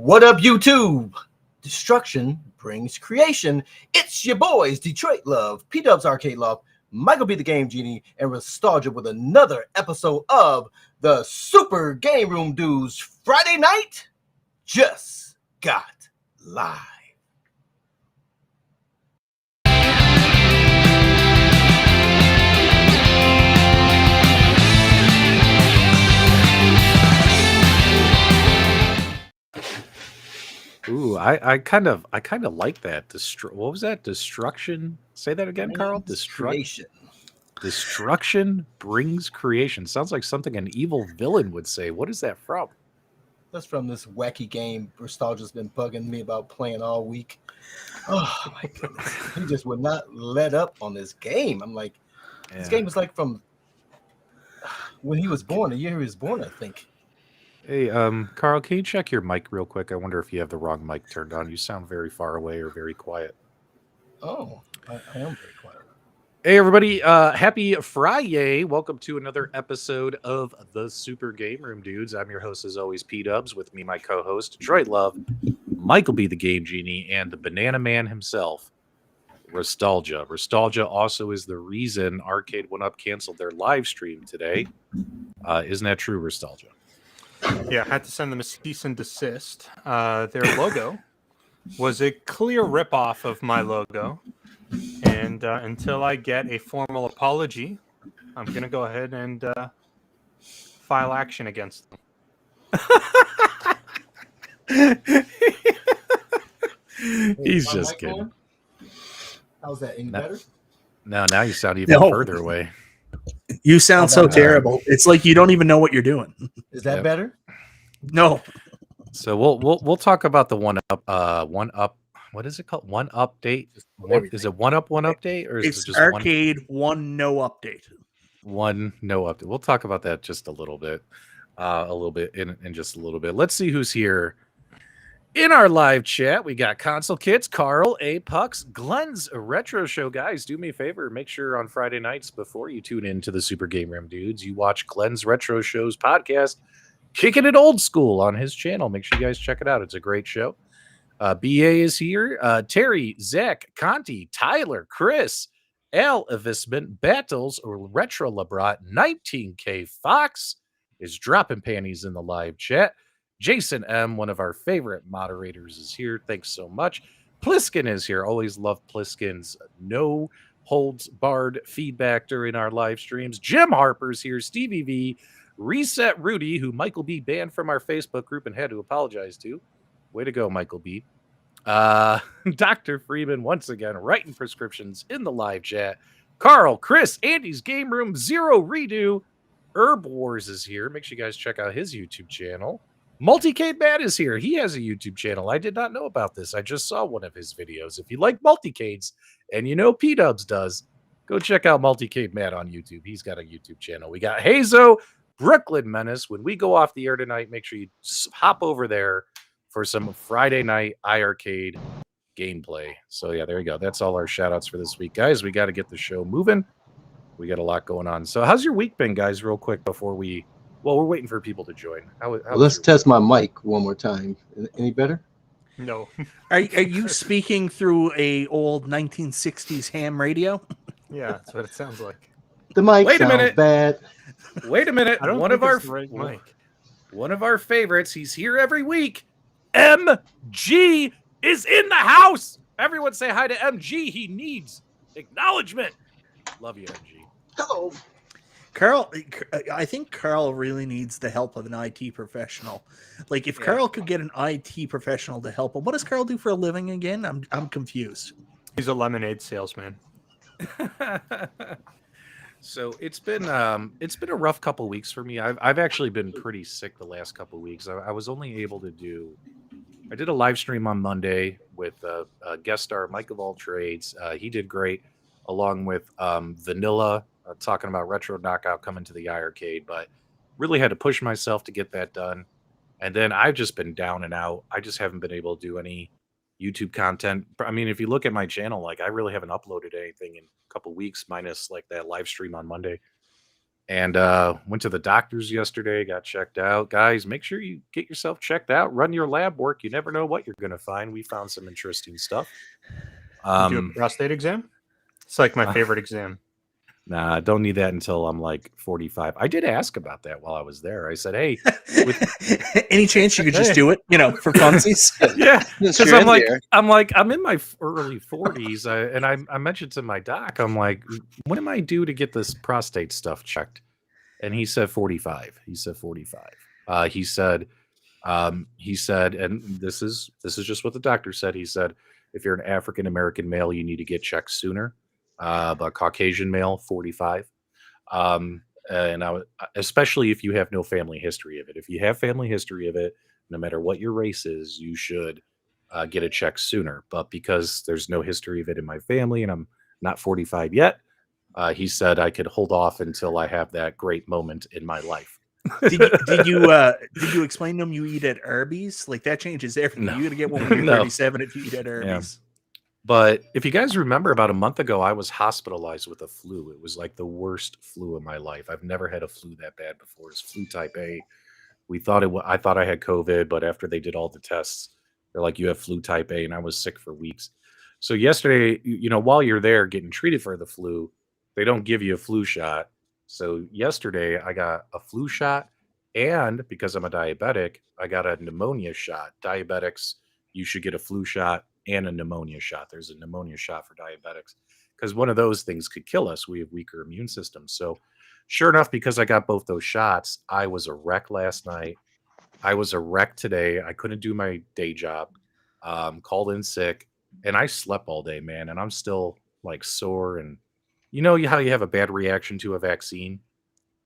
What up, YouTube? Destruction brings creation. It's your boys, Detroit Love, PDUBS Arcade Love, Michael B. the Game Genie, and Restalgia with another episode of the Super GameRoom Dudes Friday night just got live. Ooh, I kind of like that. What was that? Destruction. Say that again, Carl. Creation. Destruction brings creation. Sounds like something an evil villain would say. What is that from? That's from this wacky game Restalgia's been bugging me about playing all week. Oh my goodness. He just would not let up on this game. I'm like, this game was like from when he was born, the year he was born, I think. Hey, Carl, can you check your mic real quick? I wonder if you have the wrong mic turned on. You sound very far away or very quiet. Oh, I am very quiet. Hey, everybody. Happy Friday. Welcome to another episode of the Super GameRoom Dudes. I'm your host, as always, PDUBS. With me, my co-host, Detroit Love, Michael B. the Game Genie, and the Banana Man himself, Restalgia. Restalgia also is the reason Arcade1Up canceled their live stream today. Isn't that true, Restalgia? Yeah, I had to send them a cease and desist. Their logo was a clear ripoff of my logo. And until I get a formal apology, I'm going to go ahead and file action against them. He's just kidding. On? How's that? Any better? No, now you sound even further away. You sound so terrible. It's like you don't even know what you're doing. Is that better? No. So we'll talk about the one up. What is it called? One update. Is it one update, or is It's it just Arcade one no update? One no update. We'll talk about that just a little bit in just a little bit. Let's see who's here in our live chat. We got Console Kids, Carl, Apex, Glenn's Retro Show. Guys, do me a favor. Make sure on Friday nights before you tune in to the Super GameRoom Dudes, you watch Glenn's Retro Show's podcast, Kicking It Old School, on his channel. Make sure you guys check it out. It's a great show. BA is here. Terry, Zach, Conti, Tyler, Chris, Al Evisman, Battles, Retro Labrat, 19K Fox is dropping panties in the live chat. Jason M., one of our favorite moderators, is here. Thanks so much. Pliskin is here. Always love Pliskin's no holds barred feedback during our live streams. Jim Harper's here. Stevie V, Reset Rudy, who Michael B. banned from our Facebook group and had to apologize to. Way to go, Michael B. Dr. Freeman, once again, writing prescriptions in the live chat. Carl, Chris, Andy's Game Room, Zero Redo. Herb Wars is here. Make sure you guys check out his YouTube channel. Multicade Matt is here. He has a YouTube channel. I did not know about this. I just saw one of his videos. If you like multicades, and you know PDUBS does, go check out Multicade Matt on YouTube. He's got a YouTube channel. We got Hazo, Brooklyn Menace. When we go off the air tonight, make sure you hop over there for some Friday night iArcade gameplay. So yeah, there you go. That's all our shout outs for this week, guys. We got to get the show moving. We got a lot going on. So how's your week been, guys, real quick before we're waiting for people to join. Let's test my mic one more time. Any better? No. Are you speaking through a old 1960s ham radio? Yeah, that's what it sounds like. The mic sounds bad. Wait a minute. I don't One think of our it's the right mic. One of our favorites. He's here every week. MG is in the house. Everyone say hi to MG. He needs acknowledgement. Love you, MG. Hello. Carl, I think Carl really needs the help of an IT professional. Like, if Carl could get an IT professional to help him, what does Carl do for a living again? I'm confused. He's a lemonade salesman. So it's been a rough couple weeks for me. I've actually been pretty sick the last couple weeks. I was only able to I did a live stream on Monday with guest star Mike of All Trades. He did great, along with Vanilla, talking about Retro Knockout coming to the iArcade, but really had to push myself to get that done. And then I've just been down and out. I just haven't been able to do any YouTube content. I mean, if you look at my channel, like, I really haven't uploaded anything in a couple weeks, minus like that live stream on Monday. And went to the doctors yesterday, got checked out. Guys, make sure you get yourself checked out. Run your lab work. You never know what you're going to find. We found some interesting stuff. You do a prostate exam? It's like my favorite exam. Nah, don't need that until I'm like 45. I did ask about that while I was there. I said, hey, any chance you could just do it, for funsies? Yeah, because I'm in my early 40s, and I mentioned to my doc, I'm like, when am I due to get this prostate stuff checked? And he said 45. He said 45. He said, and this is just what the doctor said. He said, if you're an African American male, you need to get checked sooner. But Caucasian male, 45. Especially if you have no family history of it. If you have family history of it, no matter what your race is, you should get a check sooner. But because there's no history of it in my family and I'm not 45 yet, he said I could hold off until I have that great moment in my life. Did you explain to him you eat at Arby's? Like that changes everything. No. You're gonna get one when you're 37 if you eat at Arby's. Yeah. But if you guys remember, about a month ago, I was hospitalized with a flu. It was like the worst flu of my life. I've never had a flu that bad before. It's flu type A. I thought I had COVID, but after they did all the tests, they're like, you have flu type A, and I was sick for weeks. So yesterday, while you're there getting treated for the flu, they don't give you a flu shot. So yesterday, I got a flu shot, and because I'm a diabetic, I got a pneumonia shot. Diabetics, you should get a flu shot and a pneumonia shot. There's a pneumonia shot for diabetics because one of those things could kill us. We have weaker immune systems. So sure enough, because I got both those shots, I was a wreck last night. I was a wreck today. I couldn't do my day job. Called in sick, and I slept all day, man. And I'm still like sore. And how you have a bad reaction to a vaccine?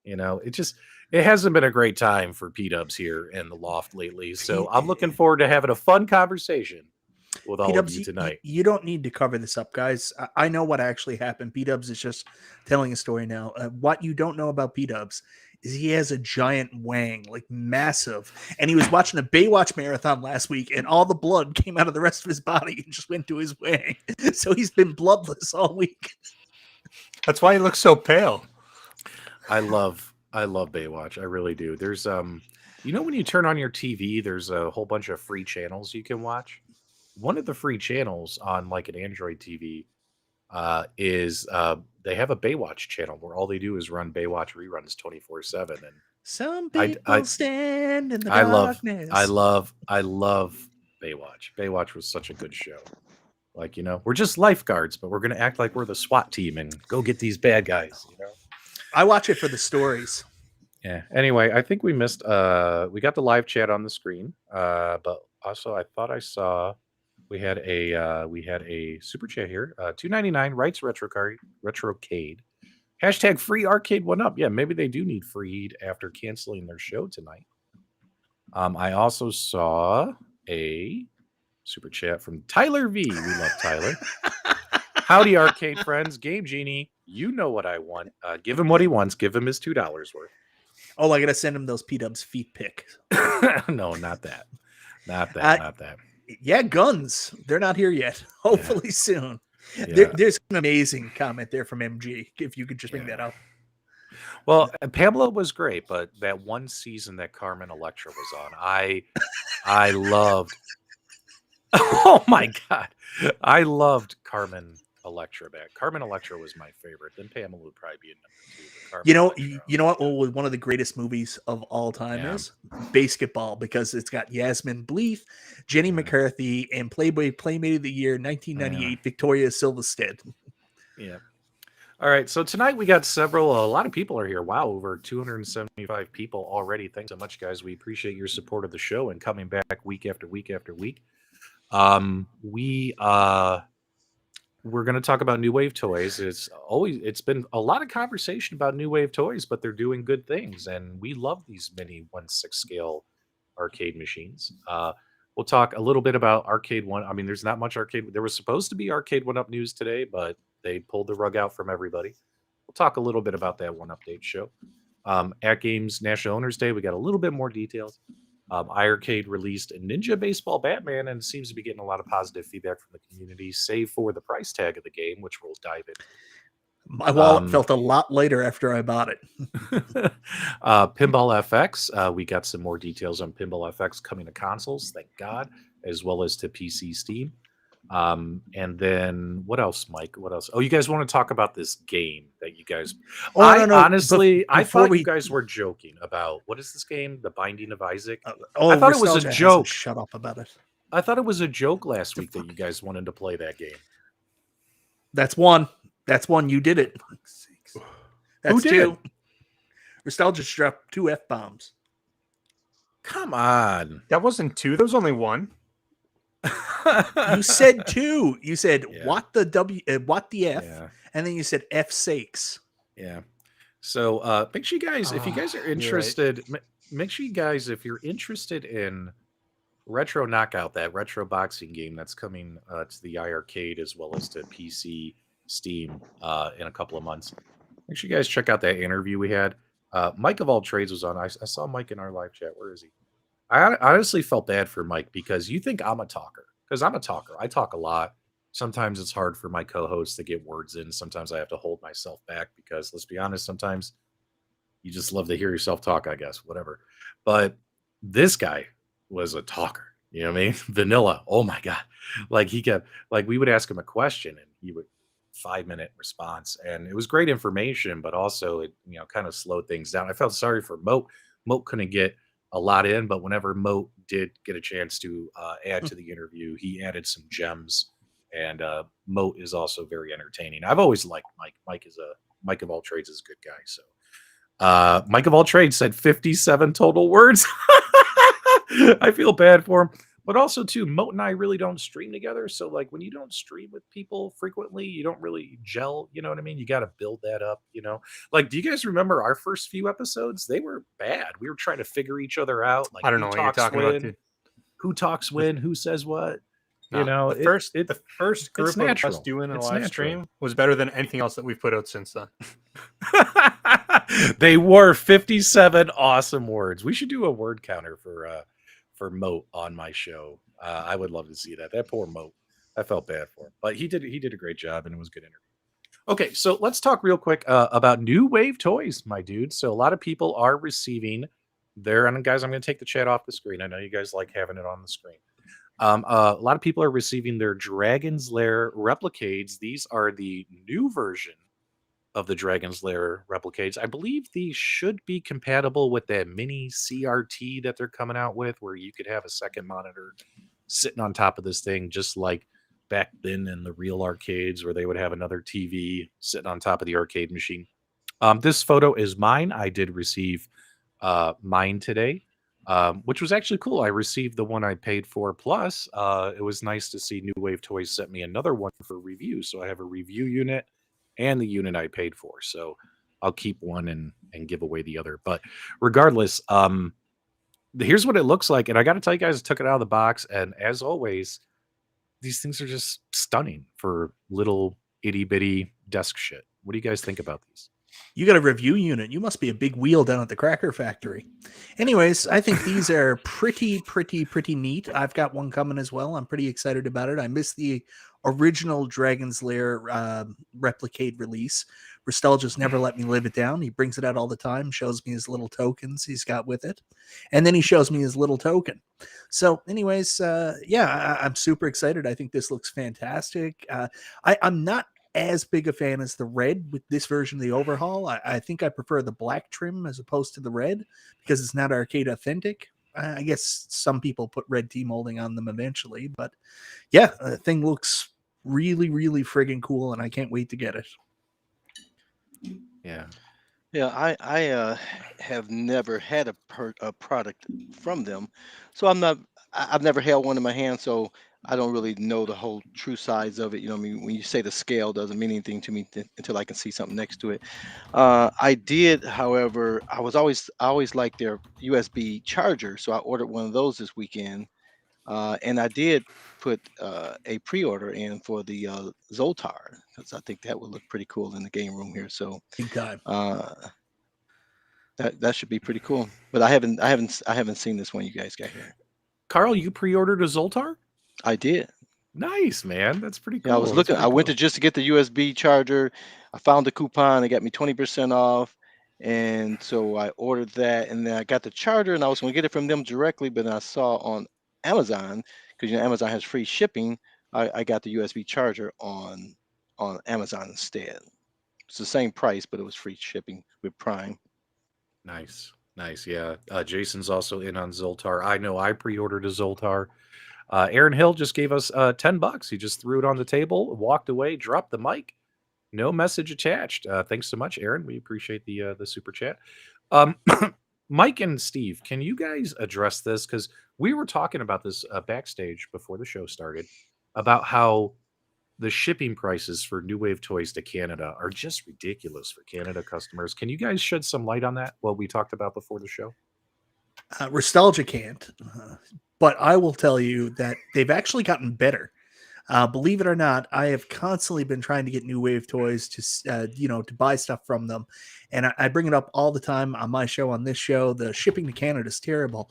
It hasn't been a great time for PDUBS here in the loft lately. So I'm looking forward to having a fun conversation with all of you tonight. You don't need to cover this up, guys. I know what actually happened. PDUBS is just telling a story now. What you don't know about PDUBS is he has a giant wang, like massive. And he was watching a Baywatch marathon last week, and all the blood came out of the rest of his body and just went to his wang. So he's been bloodless all week. That's why he looks so pale. I love Baywatch. I really do. There's when you turn on your TV, there's a whole bunch of free channels you can watch. One of the free channels on like an Android TV is they have a Baywatch channel where all they do is run Baywatch reruns 24/7. And some people stand in the darkness. I love Baywatch. Baywatch was such a good show. Like, we're just lifeguards, but we're going to act like we're the SWAT team and go get these bad guys, I watch it for the stories. Yeah. Anyway, I think we missed we got the live chat on the screen. But also I thought I saw we had a super chat here. $2.99 writes Retrocade. Hashtag free Arcade1Up. Yeah, maybe they do need freed after canceling their show tonight. I also saw a super chat from Tyler V. We love Tyler. Howdy, arcade friends. Game Genie, you know what I want. Give him what he wants. Give him his $2 worth. Oh, I gotta send him those PDUBS feet pics. No, not that. Not that. Yeah, guns. They're not here yet. Hopefully soon. Yeah. There's an amazing comment there from MG. If you could just bring that up. Well, Pamela was great, but that one season that Carmen Electra was on, I loved. Oh my God. I loved Carmen Electra back. Carmen Electra was my favorite. Then Pamela would probably be in number 2. You know what? One of the greatest movies of all time is Basketball, because it's got Yasmin Bleeth, Jenny McCarthy, and Playboy Playmate of the Year 1998 Victoria Silvstedt. Yeah. All right. So tonight we got a lot of people are here. Wow, over 275 people already. Thanks so much, guys. We appreciate your support of the show and coming back week after week after week. We're going to talk about New Wave toys. It's been a lot of conversation about New Wave toys, but they're doing good things, and we love these mini 1/6 scale arcade machines. We'll talk a little bit about Arcade1. I mean, there's not much arcade. There was supposed to be Arcade1Up news today, but they pulled the rug out from everybody. We'll talk a little bit about that one update show. AtGames National Owners Day, we got a little bit more details. iiRcade released a Ninja Baseball Batman and seems to be getting a lot of positive feedback from the community, save for the price tag of the game, which we'll dive into. My wallet felt a lot lighter after I bought it. Pinball FX. We got some more details on Pinball FX coming to consoles, thank God, as well as to PC Steam. And then what else, Mike? What else? Oh, you guys want to talk about this game that you guys? Oh, no. Honestly, I thought we... you guys were joking about what is this game? The Binding of Isaac. I thought it was a joke. Shut up about it. I thought it was a joke last week that you guys wanted to play that game. That's one. You did it. That's Who did two. it? Restalgia dropped 2 F-bombs. Come on. That wasn't 2. There was only 1. You said 2. You said Yeah. what the F, Yeah. and then you said F sakes. Yeah. So make sure you guys, if you guys are interested, make sure you guys, if you're interested in Retro Knockout, that retro boxing game that's coming to the iArcade as well as to PC Steam in a couple of months, make sure you guys check out that interview we had. Mike of All Trades was on. I saw Mike in our live chat. Where is he? I honestly felt bad for Mike because you think I'm a talker. Because I'm a talker. I talk a lot. Sometimes it's hard for my co-hosts to get words in. Sometimes I have to hold myself back because, let's be honest, sometimes you just love to hear yourself talk, I guess, whatever. But this guy was a talker. You know what I mean? Vanilla. Oh, my God. Like, he kept, like, we would ask him a question and he would 5-minute response. And it was great information, but also it, kind of slowed things down. I felt sorry for Moat. Moat couldn't get a lot in, but whenever Moat did get a chance to add to the interview, he added some gems. And Moat is also very entertaining. I've always liked Mike. Mike of All Trades is a good guy. So Mike of All Trades said 57 total words. I feel bad for him. But also, too, Moat and I really don't stream together. So, like, when you don't stream with people frequently, you don't really gel. You know what I mean? You got to build that up, Like, do you guys remember our first few episodes? They were bad. We were trying to figure each other out. Like, I don't know what you're talking about, dude. Who talks when? Who says what? No, the first group of us doing a live stream was better than anything else that we've put out since then. They were 57 awesome words. We should do a word counter for Moat on my show. I would love to see that. That poor Moat. I felt bad for him, but he did a great job, and it was a good interview. Okay, so let's talk real quick about New Wave toys, my dude. So a lot of people are receiving their, and guys, I'm going to take the chat off the screen. I know you guys like having it on the screen. A lot of people are receiving their Dragon's Lair replicades. These are the new version of the Dragon's Lair replicades. I believe these should be compatible with that mini CRT that they're coming out with, where you could have a second monitor sitting on top of this thing, just like back then in the real arcades, where they would have another TV sitting on top of the arcade machine. This photo is mine. I did receive mine today, which was actually cool. I received the one I paid for. Plus, it was nice to see New Wave Toys sent me another one for review. So I have a review unit and the unit I paid for. So I'll keep one and give away the other. But regardless, here's what it looks like. And I got to tell you guys, I took it out of the box. And as always, these things are just stunning for little itty bitty desk shit. What do you guys think about these? You got a review unit. You must be a big wheel down at the Cracker Factory. Anyways, I think these are pretty neat. I've got one coming as well. I'm pretty excited about it. I missed the original Dragon's Lair Replicate release. Restalgia's never let me live it down. He brings it out all the time, shows me his little tokens he's got with it, and then he shows me his little token. So anyways, I'm super excited. I think this looks fantastic. I'm not as big a fan as the red with this version of the overhaul. I think I prefer the black trim as opposed to the red because it's not arcade authentic. I guess some people put red T-molding on them eventually, but yeah, the thing looks really friggin' cool, and I can't wait to get it. Yeah. Yeah, I have never had a product from them, so I've never held one in my hand, so I don't really know the whole true size of it. You know what I mean? When you say the scale doesn't mean anything to me until I can see something next to it. I did, however, I always liked their USB charger, so I ordered one of those this weekend. And I did put a pre-order in for the Zoltar because I think that would look pretty cool in the game room here. So Big time. That should be pretty cool. But I haven't seen this one you guys got here. Carl, you pre-ordered a Zoltar? I did. Nice, man. That's pretty cool. Yeah, I was looking. I went to just to get the USB charger. I found the coupon. It got me 20% off, and so I ordered that. And then I got the charger, and I was going to get it from them directly, but then I saw on Amazon, because Amazon has free shipping. I got the USB charger on Amazon instead. It's the same price, but it was free shipping with Prime. Nice. Yeah. Jason's also in on Zoltar. I know I pre-ordered a Zoltar. Aaron Hill just gave us $10. He just threw it on the table, walked away, dropped the mic. No message attached. Thanks so much, Aaron. We appreciate the super chat. Mike and Steve, can you guys address this? Because we were talking about this backstage before the show started about how the shipping prices for New Wave toys to Canada are just ridiculous for Canada customers. Can you guys shed some light on that? What we talked about before the show? Restalgia can't, but I will tell you that they've actually gotten better. Believe it or not, I have constantly been trying to get New Wave toys to, to buy stuff from them. And I bring it up all the time on my show, on this show. The shipping to Canada is terrible.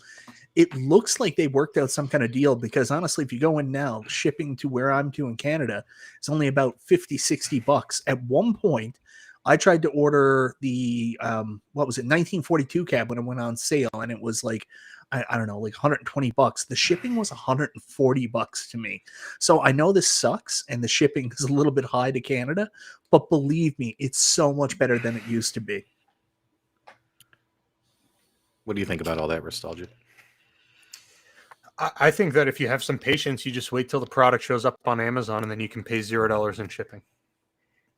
It looks like they worked out some kind of deal because honestly, if you go in now, shipping to where I'm to in Canada is only about $50-$60. At one point, I tried to order the, 1942 cab when it went on sale, and it was like, I don't know, like $120. The shipping was $140 to me. So I know this sucks, and the shipping is a little bit high to Canada, but believe me, it's so much better than it used to be. What do you think about all that, Restalgia? I think that if you have some patience, you just wait till the product shows up on Amazon, and then you can pay $0 in shipping.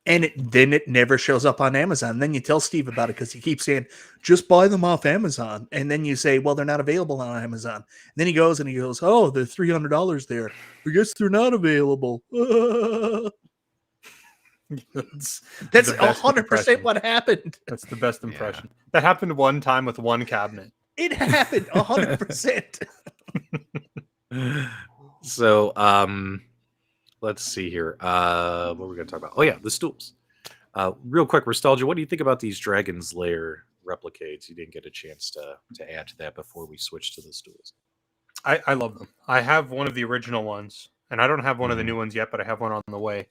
And then it never shows up on Amazon. Then you tell Steve about it because he keeps saying, just buy them off Amazon. And then you say, well, they're not available on Amazon. And then he goes, oh, they're $300 there. I guess they're not available. That's 100% what happened. That's the best impression. Yeah. That happened one time with one cabinet. It happened 100%. So, let's see here. What we're going to talk about? Oh, yeah, the stools. Real quick, Restalgia, what do you think about these Dragon's Lair replicades? You didn't get a chance to add to that before we switch to the stools. I love them. I have one of the original ones, and I don't have one of the new ones yet, but I have one on the way.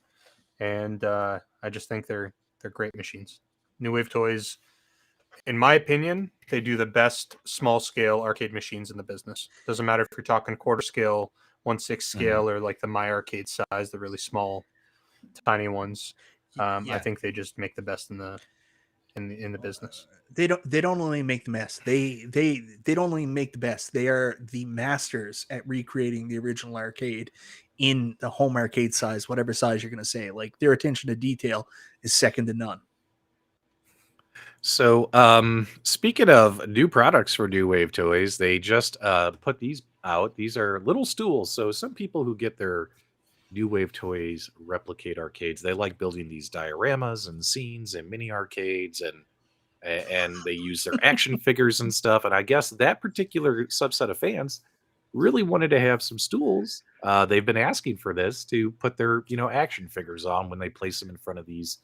And I just think they're great machines. New Wave Toys, in my opinion, they do the best small-scale arcade machines in the business. Doesn't matter if you're talking quarter scale, 1/6 scale, or like the MICHAELB size, the really small, tiny ones. I think they just make the best in the business. They don't only make the best. They don't only make the best. They are the masters at recreating the original arcade in the home arcade size, whatever size you're going to say. Like, their attention to detail is second to none. So, speaking of new products for New Wave Toys, they just put these out. These are little stools. So some people who get their New Wave Toys replicate arcades, they like building these dioramas and scenes and mini arcades, and they use their action figures and stuff. And I guess that particular subset of fans really wanted to have some stools. They've been asking for this to put their action figures on when they place them in front of these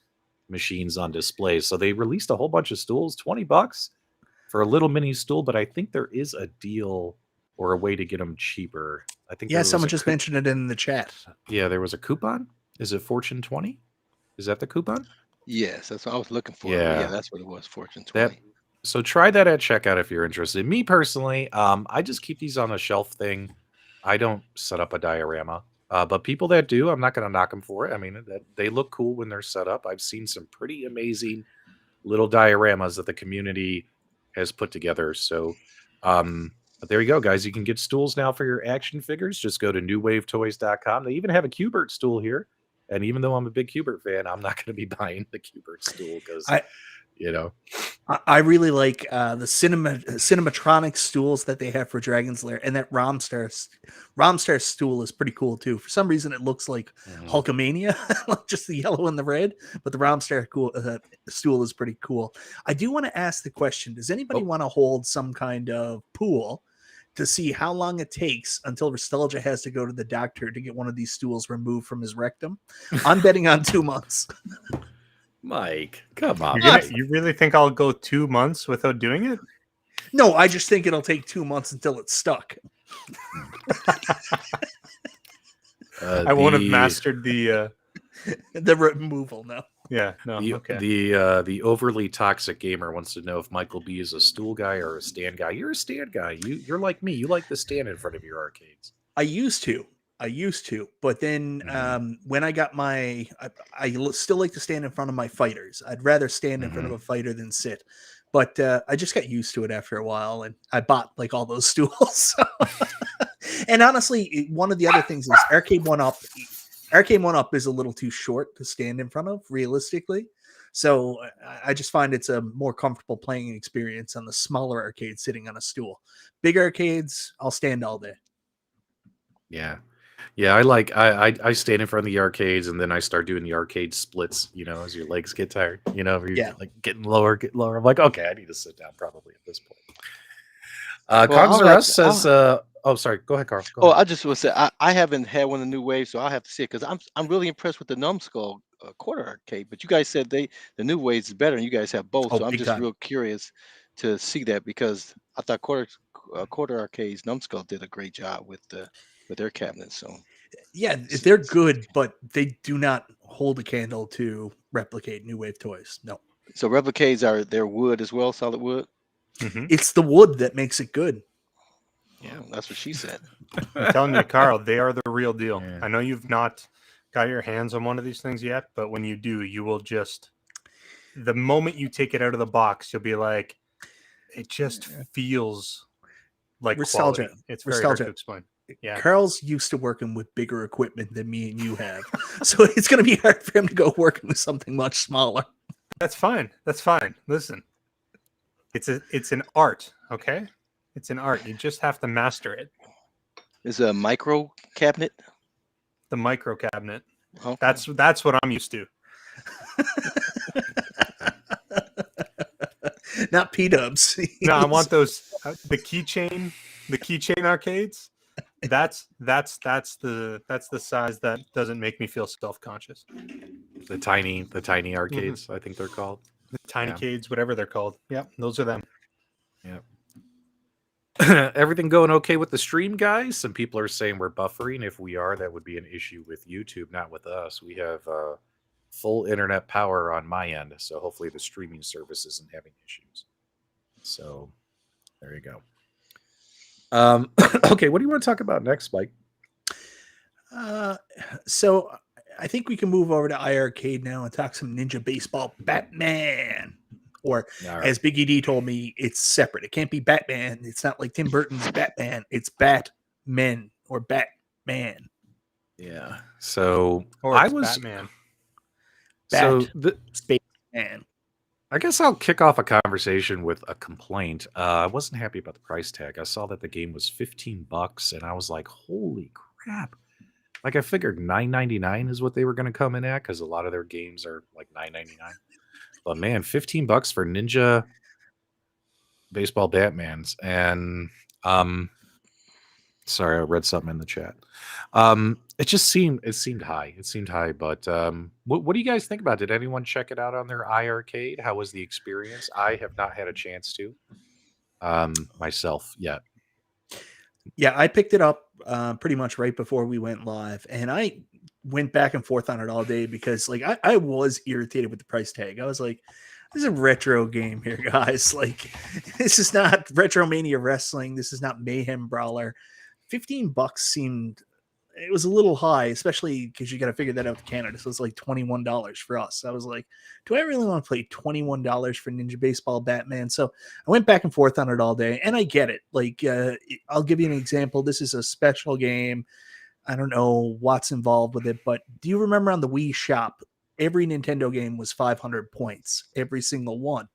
machines on display. So they released a whole bunch of stools, $20 for a little mini stool, but I think there is a deal or a way to get them cheaper. I think someone just mentioned it in the chat. Yeah, there was a coupon. Is it Fortune 20? Is that the coupon? Yes, that's what I was looking for. Yeah, that's what it was, Fortune 20. So try that at checkout if you're interested. Me personally, I just keep these on a shelf thing. I don't set up a diorama. But people that do, I'm not going to knock them for it. I mean, they look cool when they're set up. I've seen some pretty amazing little dioramas that the community has put together. So but there you go, guys. You can get stools now for your action figures. Just go to newwavetoys.com. They even have a Q*bert stool here. And even though I'm a big Q*bert fan, I'm not going to be buying the Q*bert stool because I really like the cinematronic stools that they have for Dragon's Lair, and that Romstar stool is pretty cool too. For some reason, it looks like Hulkamania, like just the yellow and the red. But the Romstar stool is pretty cool. I do want to ask the question: does anybody want to hold some kind of pool to see how long it takes until Restalgia has to go to the doctor to get one of these stools removed from his rectum? I'm betting on 2 months. Mike, come on. You really think I'll go 2 months without doing it? No, I just think it'll take 2 months until it's stuck. I won't have mastered the the removal. No. yeah, no, okay. The overly toxic gamer wants to know if Michael B is a stool guy or a stand guy. You're a stand guy. You're like me. You like the stand in front of your arcades. I used to, but then when I got my, still like to stand in front of my fighters. I'd rather stand in front of a fighter than sit. But I just got used to it after a while, and I bought like all those stools. And honestly, one of the other things is Arcade1Up. Arcade1Up is a little too short to stand in front of, realistically. So I just find it's a more comfortable playing experience on the smaller arcade sitting on a stool. Big arcades, I'll stand all day. Yeah. Yeah, I stand in front of the arcades and then I start doing the arcade splits, as your legs get tired, you're like getting lower. I'm like, okay, I need to sit down probably at this point. Cogs says, oh, sorry, go ahead, Carl. Go ahead. I just want to say I haven't had one of the new waves, so I'll have to see it because I'm really impressed with the Numbskull quarter arcade. But you guys said the new waves is better, and you guys have both, so I'm just real curious to see that because I thought quarter arcades Numbskull did a great job with their cabinets. So yeah, they're good, but they do not hold a candle to replicate new wave toys. No. So replicades they're wood as well, solid wood. Mm-hmm. It's the wood that makes it good. Yeah, that's what she said. I'm telling you, Carl, they are the real deal. Yeah. I know you've not got your hands on one of these things yet, but when you do, you will just, the moment you take it out of the box, you'll be like, it just feels like nostalgia. Quality. It's very hard to explain. Yeah, Carl's used to working with bigger equipment than me and you have, so it's going to be hard for him to go working with something much smaller. That's fine. That's fine. Listen, it's an art. Okay, it's an art. You just have to master it. Is a micro cabinet? The micro cabinet. Okay. That's what I'm used to. Not PDUBS. No, I want those the keychain arcades. That's the size that doesn't make me feel self-conscious. The tiny arcades, I think they're called. The tiny cades, whatever they're called. Yep, those are them. Yep. Everything going okay with the stream, guys? Some people are saying we're buffering. If we are, that would be an issue with YouTube, not with us. We have full internet power on my end, so hopefully the streaming service isn't having issues. So there you go. Okay, what do you want to talk about next, Mike? So I think we can move over to iiRcade now and talk some Ninja Baseball Batman. Or as Biggie D told me, it's separate. It can't be Batman. It's not like Tim Burton's Batman. It's Batman or Batman. Yeah. So I was Batman. Spaceman. I guess I'll kick off a conversation with a complaint. I wasn't happy about the price tag. I saw that the game was $15, and I was like, "Holy crap!" Like I figured $9.99 is what they were going to come in at because a lot of their games are like $9.99. But man, $15 for Ninja Baseball Batmans, and sorry, I read something in the chat. It seemed high. It seemed high, but what do you guys think about it? Did anyone check it out on their iiRcade? How was the experience? I have not had a chance to myself yet. Yeah, I picked it up pretty much right before we went live, and I went back and forth on it all day because like I was irritated with the price tag. I was like, this is a retro game here, guys. Like, this is not Retromania Wrestling. This is not Mayhem Brawler. $15 seemed, it was a little high, especially because you got to figure that out to Canada. So it's like $21 for us. I was like, do I really want to play $21 for Ninja Baseball Batman? So I went back and forth on it all day, and I get it. Like, I'll give you an example. This is a special game. I don't know what's involved with it, but do you remember on the Wii Shop, every Nintendo game was 500 points, every single one,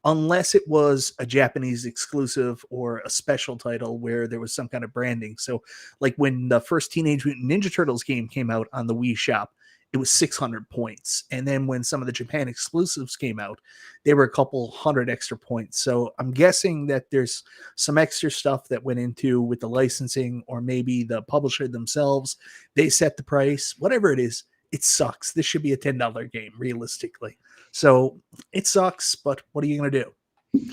unless it was a Japanese exclusive or a special title where there was some kind of branding. So like when the first Teenage Mutant Ninja Turtles game came out on the Wii Shop, it was 600 points. And then when some of the Japan exclusives came out, they were a couple hundred extra points. So I'm guessing that there's some extra stuff that went into with the licensing, or maybe the publisher themselves, they set the price, whatever it is. It sucks. This should be a $10 game, realistically. So it sucks, but what are you going to do?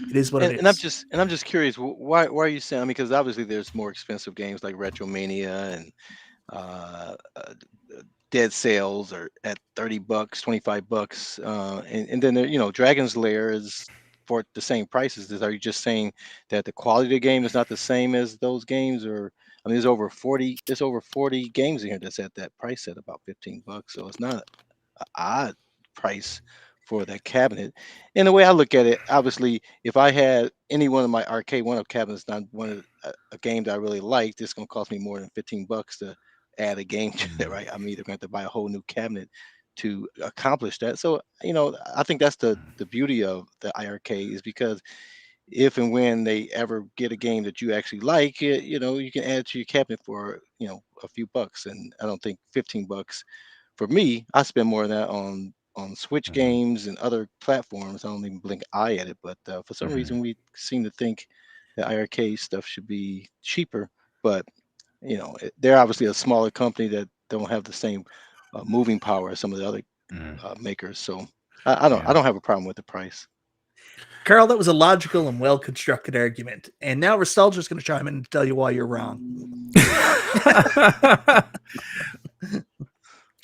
It is what it is. And I'm just curious, why are you saying? I mean, because obviously there's more expensive games like Retromania and dead sales are at $30, $25, and then Dragon's Lair is for the same prices. Are you just saying that the quality of the game is not the same as those games, or I mean, there's over 40 games in here that's at that price at about $15, so it's not an odd price for that cabinet. And the way I look at it, obviously, if I had any one of my Arcade1Up cabinets, not a game that I really liked, it's going to cost me more than $15 to add a game to it, right? I'm either going to have to buy a whole new cabinet to accomplish that. So, I think that's the beauty of the iArcade, is because if and when they ever get a game that you actually like, you can add it to your cabinet for, a few bucks. And I don't think $15 for me. I spend more of that on Switch games and other platforms. I don't even blink an eye at it. But for some reason, we seem to think that iArcade stuff should be cheaper. But they're obviously a smaller company that don't have the same moving power as some of the other makers. So I don't have a problem with the price. Carl, that was a logical and well-constructed argument. And now Restalgia is going to chime in and tell you why you're wrong.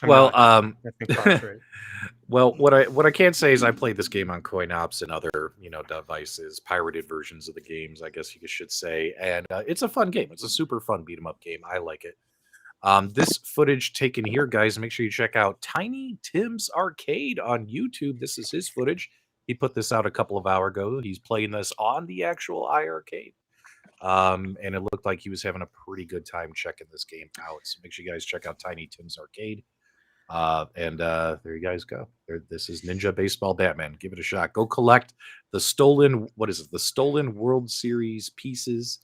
Well, I think that's right. well, what I can say is I played this game on CoinOps and other devices, pirated versions of the games, I guess you should say, and it's a fun game. It's a super fun beat 'em up game. I like it. This footage taken here, guys, make sure you check out Tiny Tim's Arcade on YouTube. This is his footage. He put this out a couple of hours ago. He's playing this on the actual iArcade. And it looked like he was having a pretty good time checking this game out. So make sure you guys check out Tiny Tim's Arcade. And there you guys go. This is Ninja Baseball Batman. Give it a shot. Go collect the stolen, the stolen World Series pieces,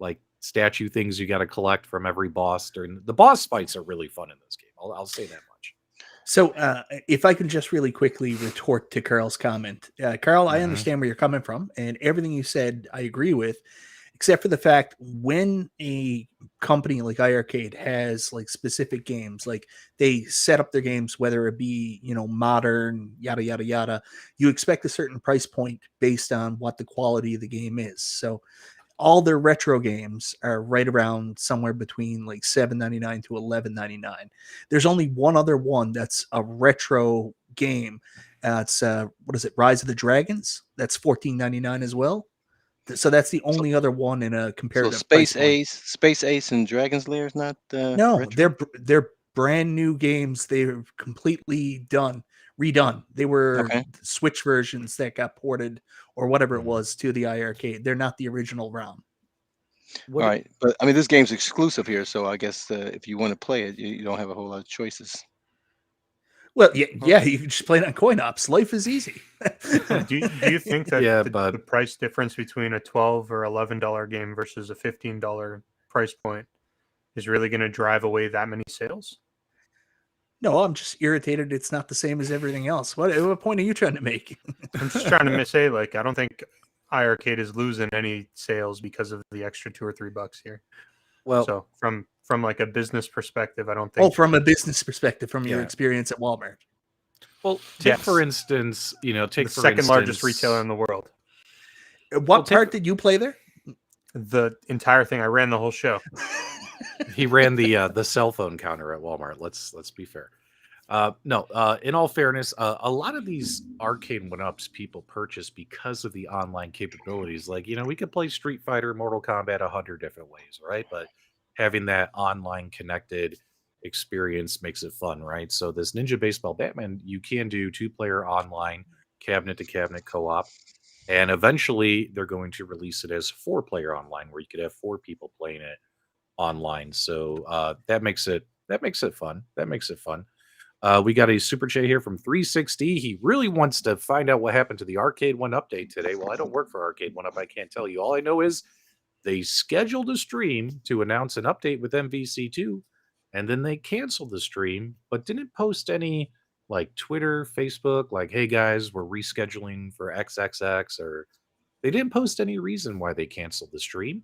like statue things you got to collect from every boss. The boss fights are really fun in this game. I'll say that much. So if I can just really quickly retort to Carl's comment. Carl, I understand where you're coming from, and everything you said I agree with, except for the fact when a company like iArcade has like specific games, like they set up their games, whether it be, modern, yada, yada, yada, you expect a certain price point based on what the quality of the game is. So all their retro games are right around somewhere between like $7.99 to $11.99. There's only one other one that's a retro game. It's what is it? Rise of the Dragons. That's $14.99 as well. So that's the only other one in a comparative. So Space Ace, and Dragon's Lair is not. No, retro? they're brand new games. They're completely redone. They were Switch versions that got ported or whatever it was to the iArcade. They're not the original ROM. All right, but I mean, this game's exclusive here, so I guess if you want to play it, you don't have a whole lot of choices. Well, yeah, you can just play it on CoinOps. Life is easy. Do you think that the price difference between a $12 or $11 game versus a $15 price point is really going to drive away that many sales? No, I'm just irritated. It's not the same as everything else. What point are you trying to make? I'm just trying to say, like, I don't think iArcade is losing any sales because of the extra $2 or $3 here. Well, so from like a business perspective, I don't think. Oh, from a business perspective, from your experience at Walmart. Well, for instance, the second largest retailer in the world. What part did you play there? The entire thing. I ran the whole show. He ran the cell phone counter at Walmart. Let's be fair. In all fairness, a lot of these Arcade1Ups people purchase because of the online capabilities. Like, we could play Street Fighter, Mortal Kombat 100 different ways, right? But having that online connected experience makes it fun, right? So this Ninja Baseball Batman, you can do 2-player online, cabinet to cabinet co-op, and eventually they're going to release it as 4-player online, where you could have 4 people playing it online. So that makes it fun. We got a super chat here from 360. He really wants to find out what happened to the Arcade1 update today. Well, I don't work for Arcade1Up. I can't tell you. All I know is they scheduled a stream to announce an update with MVC2, and then they canceled the stream, but didn't post any like Twitter, Facebook, like, hey guys, we're rescheduling for XXX, or they didn't post any reason why they canceled the stream.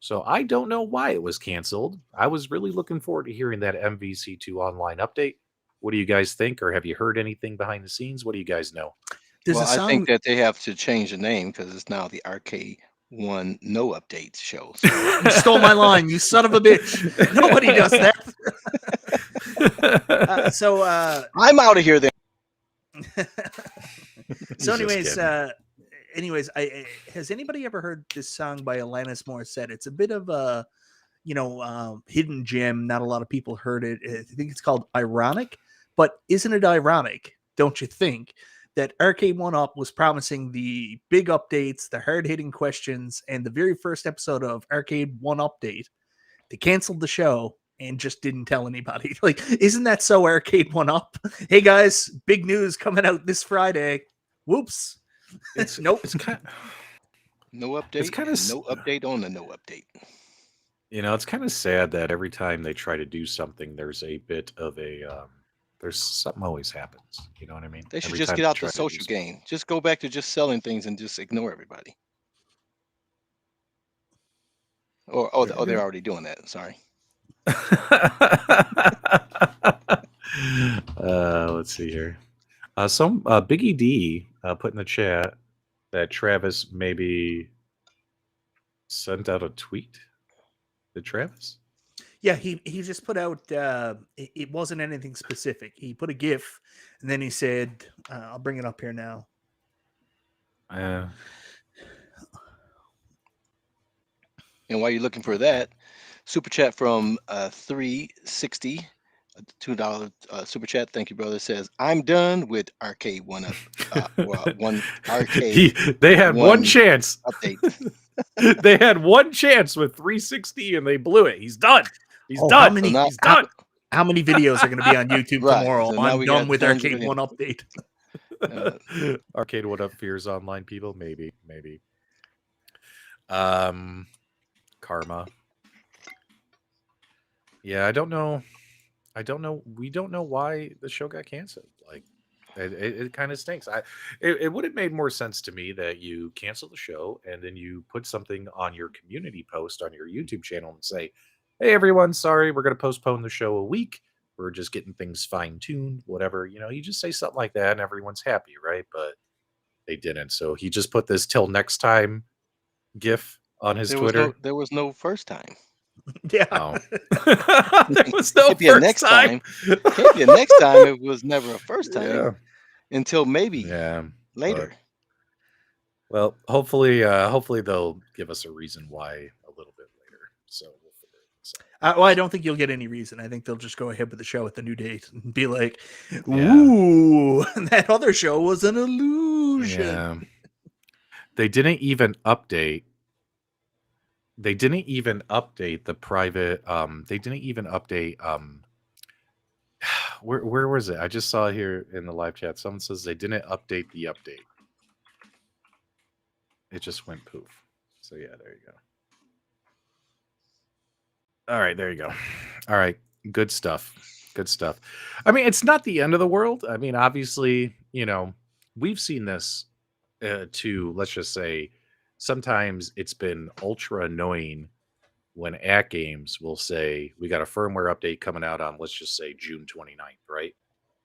So I don't know why it was canceled. I was really looking forward to hearing that MVC2 online update. What do you guys think, or have you heard anything behind the scenes? What do you guys know? I think that they have to change the name because it's now the Arcade1 one no updates show. So You stole my line, you son of a bitch. Nobody does that. I'm out of here then. So He's just anyways, has anybody ever heard this song by Alanis Morissette? It's a bit of a, hidden gem. Not a lot of people heard it. I think it's called Ironic, but isn't it ironic, don't you think, that Arcade1Up was promising the big updates, the hard-hitting questions, and the very first episode of Arcade1 Update? They canceled the show and just didn't tell anybody. Like, isn't that so Arcade1Up? Hey guys, big news coming out this Friday. Whoops. Nope. It's kind No update. It's kinda no update on the no update. it's kind of sad that every time they try to do something, there's a bit of there's something always happens. You know what I mean? They should Every just time get they out try the to do social game. Just go back to just selling things and just ignore everybody. Or they're already doing that. Sorry. Let's see here. Some Biggie D put in the chat that Travis maybe sent out a tweet. Did Travis? Yeah, he just put out, it wasn't anything specific. He put a GIF, and then he said, I'll bring it up here now. And while you're looking for that, super chat from 360, $2 super chat. Thank you, brother. Says, I'm done with Arcade1Up. One arcade. They had one chance. Update. They had one chance with 360 and they blew it. He's done. He's done. He's done. How many videos are going to be on YouTube Right, tomorrow? so now I'm we done got with tons of Arcade1 Update. Arcade1Up fears online people. Maybe. Karma. Yeah, I don't know. We don't know why the show got canceled. Like, it kind of stinks. It would have made more sense to me that you cancel the show and then you put something on your community post on your YouTube channel and say, hey, everyone, sorry, we're going to postpone the show a week. We're just getting things fine-tuned, whatever. You just say something like that and everyone's happy, right? But they didn't. So he just put this till next time GIF on his Twitter. There was no first time. Yeah. Oh. There was no Can't be a first next time. Can't be a next time. It was never a first time. Yeah. Until maybe later. Well, hopefully they'll give us a reason why a little bit later. So we'll figure this out. Well, I don't think you'll get any reason. I think they'll just go ahead with the show at the new date and be like, ooh, that other show was an illusion. Yeah. They didn't even update the private they didn't even update where was it? I just saw here in the live chat someone says they didn't update the update. It just went poof. So yeah, there you go. All right, there you go. All right, good stuff. I mean, it's not the end of the world. I mean, obviously, we've seen this to, let's just say, sometimes it's been ultra annoying when AtGames will say, we got a firmware update coming out on, let's just say, June 29th, right?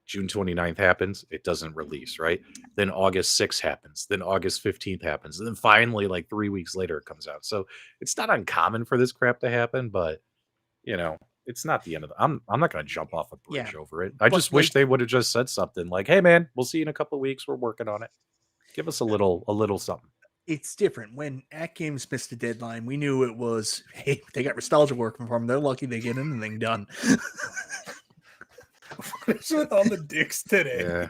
June 29th happens, it doesn't release, right? Then August 6th happens, then August 15th happens, and then finally, like 3 weeks later, it comes out. So it's not uncommon for this crap to happen, but, it's not the end of I'm not going to jump off a bridge over it. I just wish they would have just said something like, hey, man, we'll see you in a couple of weeks. We're working on it. Give us a little something. It's different. When AtGames missed the deadline, we knew it was, hey, they got Restalgia working for them. They're lucky they get anything done. What's with all the dicks today? Yeah.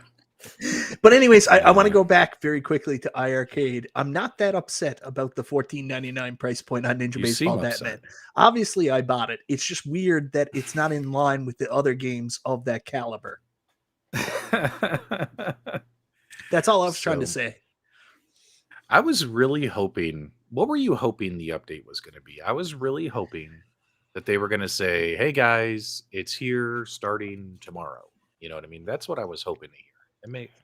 But anyways, I want to go back very quickly to iArcade. I'm not that upset about the $14.99 price point on Ninja Baseball Batman. Obviously, I bought it. It's just weird that it's not in line with the other games of that caliber. That's all I was trying to say. I was really hoping, what were you hoping the update was going to be? I was really hoping that they were going to say, hey guys, it's here starting tomorrow. You know what I mean? That's what I was hoping to hear.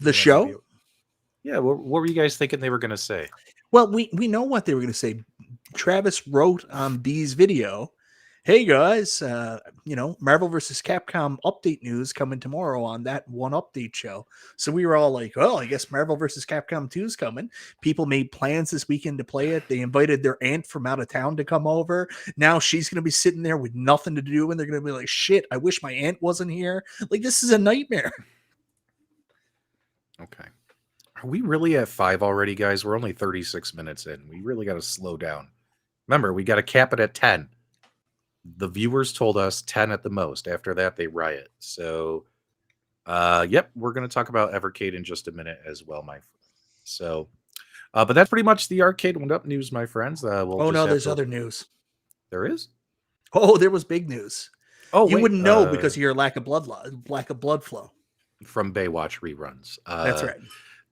The show? Yeah. What were you guys thinking they were going to say? Well, we know what they were going to say. Travis wrote on B's video hey guys, Marvel vs. Capcom update news coming tomorrow on that one update show. So we were all like, well, I guess Marvel vs. Capcom 2 is coming. People made plans this weekend to play it. They invited their aunt from out of town to come over. Now she's going to be sitting there with nothing to do, and they're going to be like, shit, I wish my aunt wasn't here. Like, this is a nightmare. Okay. Are we really at 5 already, guys? We're only 36 minutes in. We really got to slow down. Remember, we got to cap it at 10. The viewers told us 10 at the most. After that, they riot. So, yep, we're going to talk about Evercade in just a minute as well, my friend. So, but that's pretty much the Arcade1Up news, my friends. There's other news. There is? Oh, there was big news. Oh, you wouldn't know because of your lack of blood flow. From Baywatch reruns. That's right.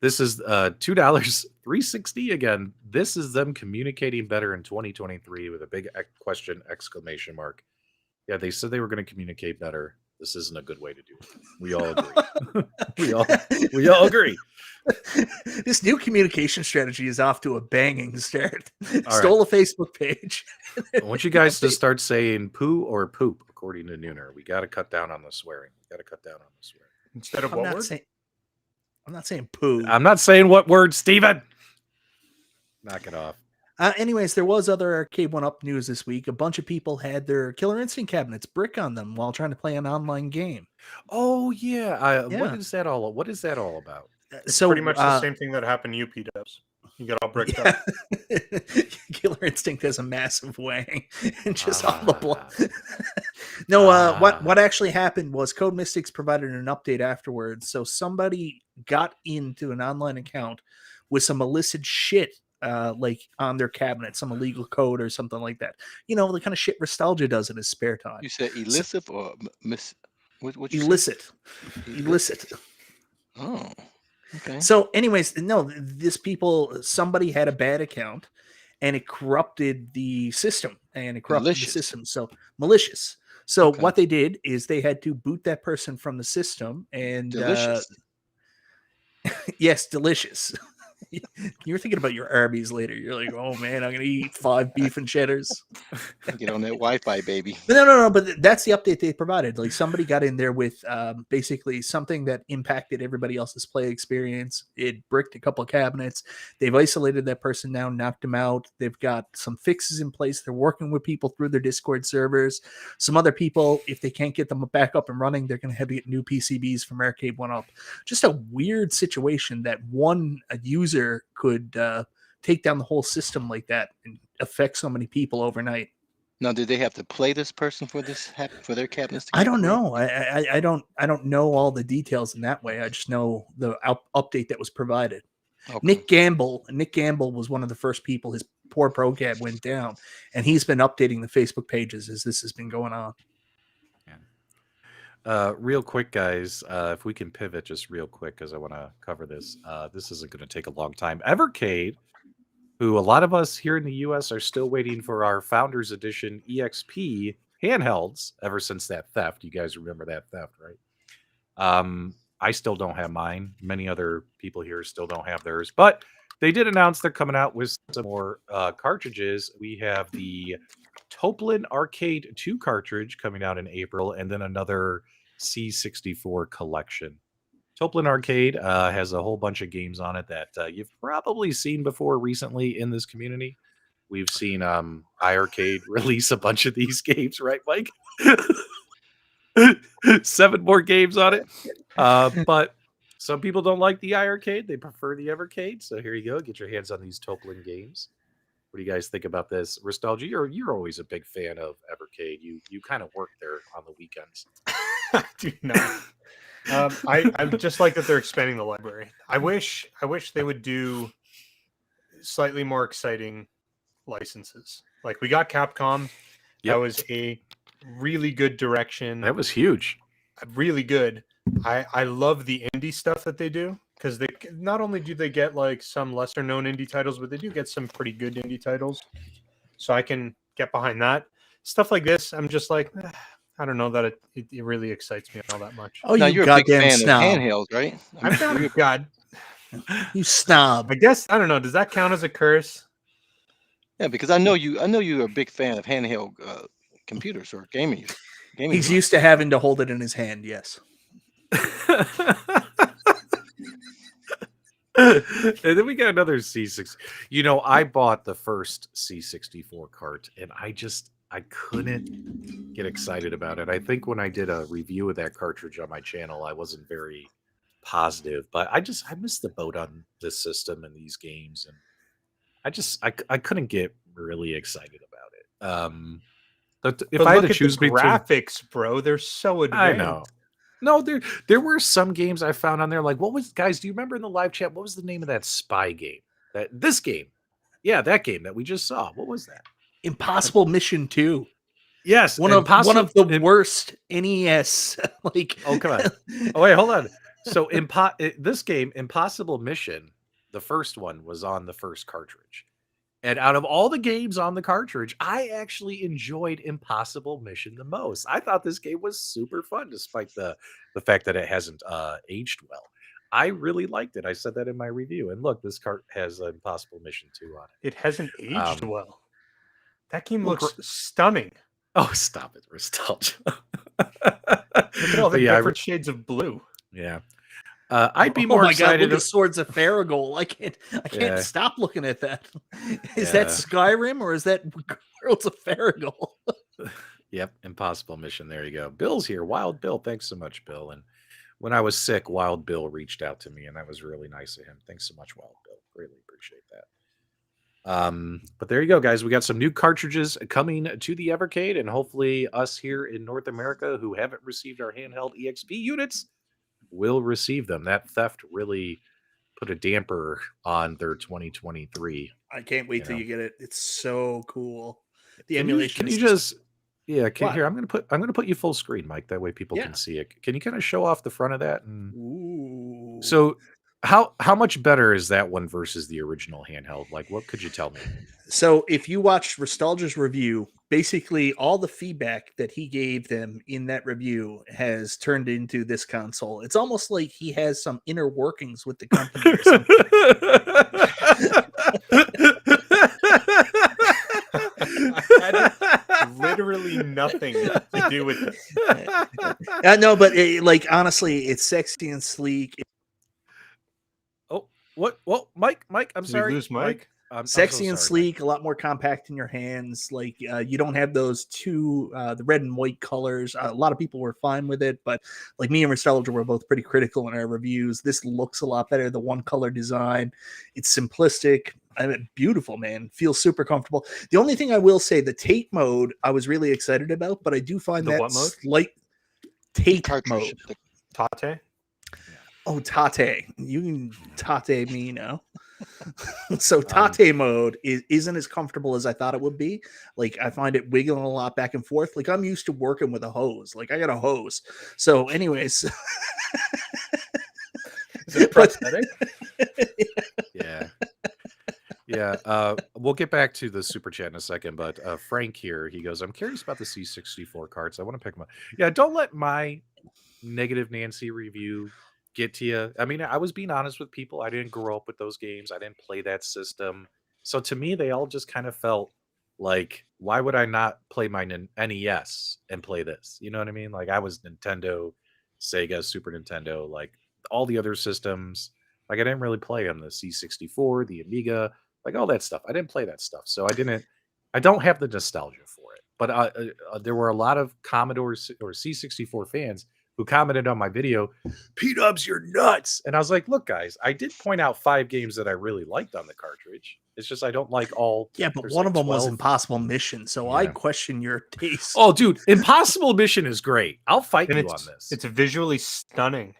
This is $2.360 again. This is them communicating better in 2023 with a big exclamation mark. Yeah, they said they were going to communicate better. This isn't a good way to do it. We all agree. we all agree. This new communication strategy is off to a banging start. All Stole a Facebook page. I want you guys to start saying poo or poop, according to Nooner. We got to cut down on the swearing. Instead of what word? I'm not saying poo. I'm not saying what word, Steven. Knock it off. Anyways, there was other Arcade1Up news this week. A bunch of people had their Killer Instinct cabinets brick on them while trying to play an online game. Oh yeah. Yeah. What is that all about? It's pretty much the same thing that happened to you, PDUBS. You got all bricked up. Killer Instinct has a massive wang and just all the blood. No, what actually happened was Code Mystics provided an update afterwards. So somebody got into an online account with some illicit shit like on their cabinet, some illegal code or something like that. You know, the kind of shit Restalgia does in his spare time. You said illicit or what you illicit. Said? Illicit. Oh. Okay. So, anyways, no, somebody had a bad account and it corrupted the system the system. So, malicious. So, what they did is they had to boot that person from the system and delicious. Yes, delicious. You're thinking about your Arby's later. You're like, oh man, I'm gonna eat 5 beef and cheddars. Get on that Wi-Fi, baby. No. But that's the update they provided. Like somebody got in there with basically something that impacted everybody else's play experience. It bricked a couple of cabinets. They've isolated that person now, knocked him out. They've got some fixes in place. They're working with people through their Discord servers. Some other people, if they can't get them back up and running, they're going to have to get new PCBs from Arcade1Up. Just a weird situation that a user could take down the whole system like that and affect so many people overnight. Now, did they have to play this person for their cabinets? I don't know. I don't know all the details in that way. I just know the update that was provided. Okay. Nick Gamble was one of the first people. His poor pro cab went down, and he's been updating the Facebook pages as this has been going on. Real quick, guys, if we can pivot just real quick, because I want to cover this. This isn't going to take a long time. Evercade, who a lot of us here in the U.S. are still waiting for our Founders Edition EXP handhelds ever since that theft. You guys remember that theft, right? I still don't have mine. Many other people here still don't have theirs. But they did announce they're coming out with some more cartridges. We have the Toplin Arcade 2 cartridge coming out in April, and then another C64 collection. Toplin Arcade has a whole bunch of games on it that you've probably seen before recently in this community. We've seen iiRcade release a bunch of these games, right, Mike? 7 more games on it. But some people don't like the iiRcade. They prefer the Evercade. So here you go. Get your hands on these Toplin games. What do you guys think about this? Restalgia, you're always a big fan of Evercade. You kind of work there on the weekends. I do not. I just like that they're expanding the library. I wish they would do slightly more exciting licenses. Like we got Capcom. Yep. That was a really good direction. That was huge. Really good. I love the indie stuff that they do. Because they not only do they get like some lesser known indie titles, but they do get some pretty good indie titles. So I can get behind that. Stuff like this, I'm just like, I don't know that it really excites me all that much. Oh, now, you're a big fan snob. Of handhelds, right? I'm not God. You snob. I guess I don't know. Does that count as a curse? Yeah, because I know you're a big fan of handheld computers or gaming. He's used to having to hold it in his hand. Yes. And then we got another C6. I bought the first C64 cart, and I couldn't get excited about it. I think when I did a review of that cartridge on my channel, I wasn't very positive, but I missed the boat on this system and these games, and I couldn't get really excited about it. But if I had to choose the between graphics, bro, they're so advanced. I know. No, there were some games I found on there. Like, guys, do you remember in the live chat, what was the name of that spy game? This game. Yeah, that game that we just saw. What was that? Impossible Mission 2. Yes, one of the worst NES. Oh, come on. Oh, wait, hold on. So this game, Impossible Mission, the first one was on the first cartridge. And out of all the games on the cartridge, I actually enjoyed Impossible Mission the most. I thought this game was super fun, despite the fact that it hasn't aged well. I really liked it. I said that in my review. And look, this cart has Impossible Mission 2 on it. It hasn't aged well. That game looks stunning. Oh, stop it, Restalgia. Look at all the different shades of blue. Yeah. I'd be more excited. God, look at Swords of Faragol. I can't stop looking at that. Is that Skyrim or is that Worlds of Faragol? Yep, Impossible Mission. There you go. Bill's here. Wild Bill. Thanks so much, Bill. And when I was sick, Wild Bill reached out to me, and that was really nice of him. Thanks so much, Wild Bill. Greatly appreciate that. But there you go, guys. We got some new cartridges coming to the Evercade, and hopefully us here in North America who haven't received our handheld EXP units will receive them. That theft really put a damper on their 2023. I can't wait till you get it. It's so cool. The emulation. Can you just here? I'm gonna put you full screen, Mike. That way people can see it. Can you kind of show off the front of that? Ooh. So how much better is that one versus the original handheld? Like, what could you tell me? So if you watched Restalgia's review, basically all the feedback that he gave them in that review has turned into this console. It's almost like he has some inner workings with the company or something. I had literally nothing to do with it. No, but honestly, it's sexy and sleek. What? Well, Mike, I'm sorry. Did we lose Mike? Sexy and sleek, a lot more compact in your hands. Like you don't have those the red and white colors. A lot of people were fine with it, but like me and Restalgia were both pretty critical in our reviews. This looks a lot better. The one color design, it's simplistic. I mean, beautiful, man. Feels super comfortable. The only thing I will say, the tape mode, I was really excited about, but I do find that slight tape mode. Tate? Oh, Tate. You can Tate me now. So Tate mode isn't as comfortable as I thought it would be. Like I find it wiggling a lot back and forth. Like I'm used to working with a hose. Like I got a hose. So anyways. Is it prosthetic? Yeah. We'll get back to the super chat in a second, but Frank here, he goes, I'm curious about the C64 cards. I want to pick them up. Yeah, don't let my negative Nancy review get to you. I mean, I was being honest with people. I didn't grow up with those games. I didn't play that system. So to me, they all just kind of felt like, why would I not play my NES and play this? You know what I mean? Like I was Nintendo, Sega, Super Nintendo, like all the other systems. Like I didn't really play them. The C64, the Amiga, like all that stuff. I didn't play that stuff. So I don't have the nostalgia for it. But there were a lot of Commodore or C64 fans who commented on my video, PDUBS, you're nuts. And I was like, look, guys, I did point out 5 games that I really liked on the cartridge. It's just I don't like all. Yeah, but one of them was Impossible Mission, so I question your taste. Oh, dude, Impossible Mission is great. I'll fight you on this. It's visually stunning.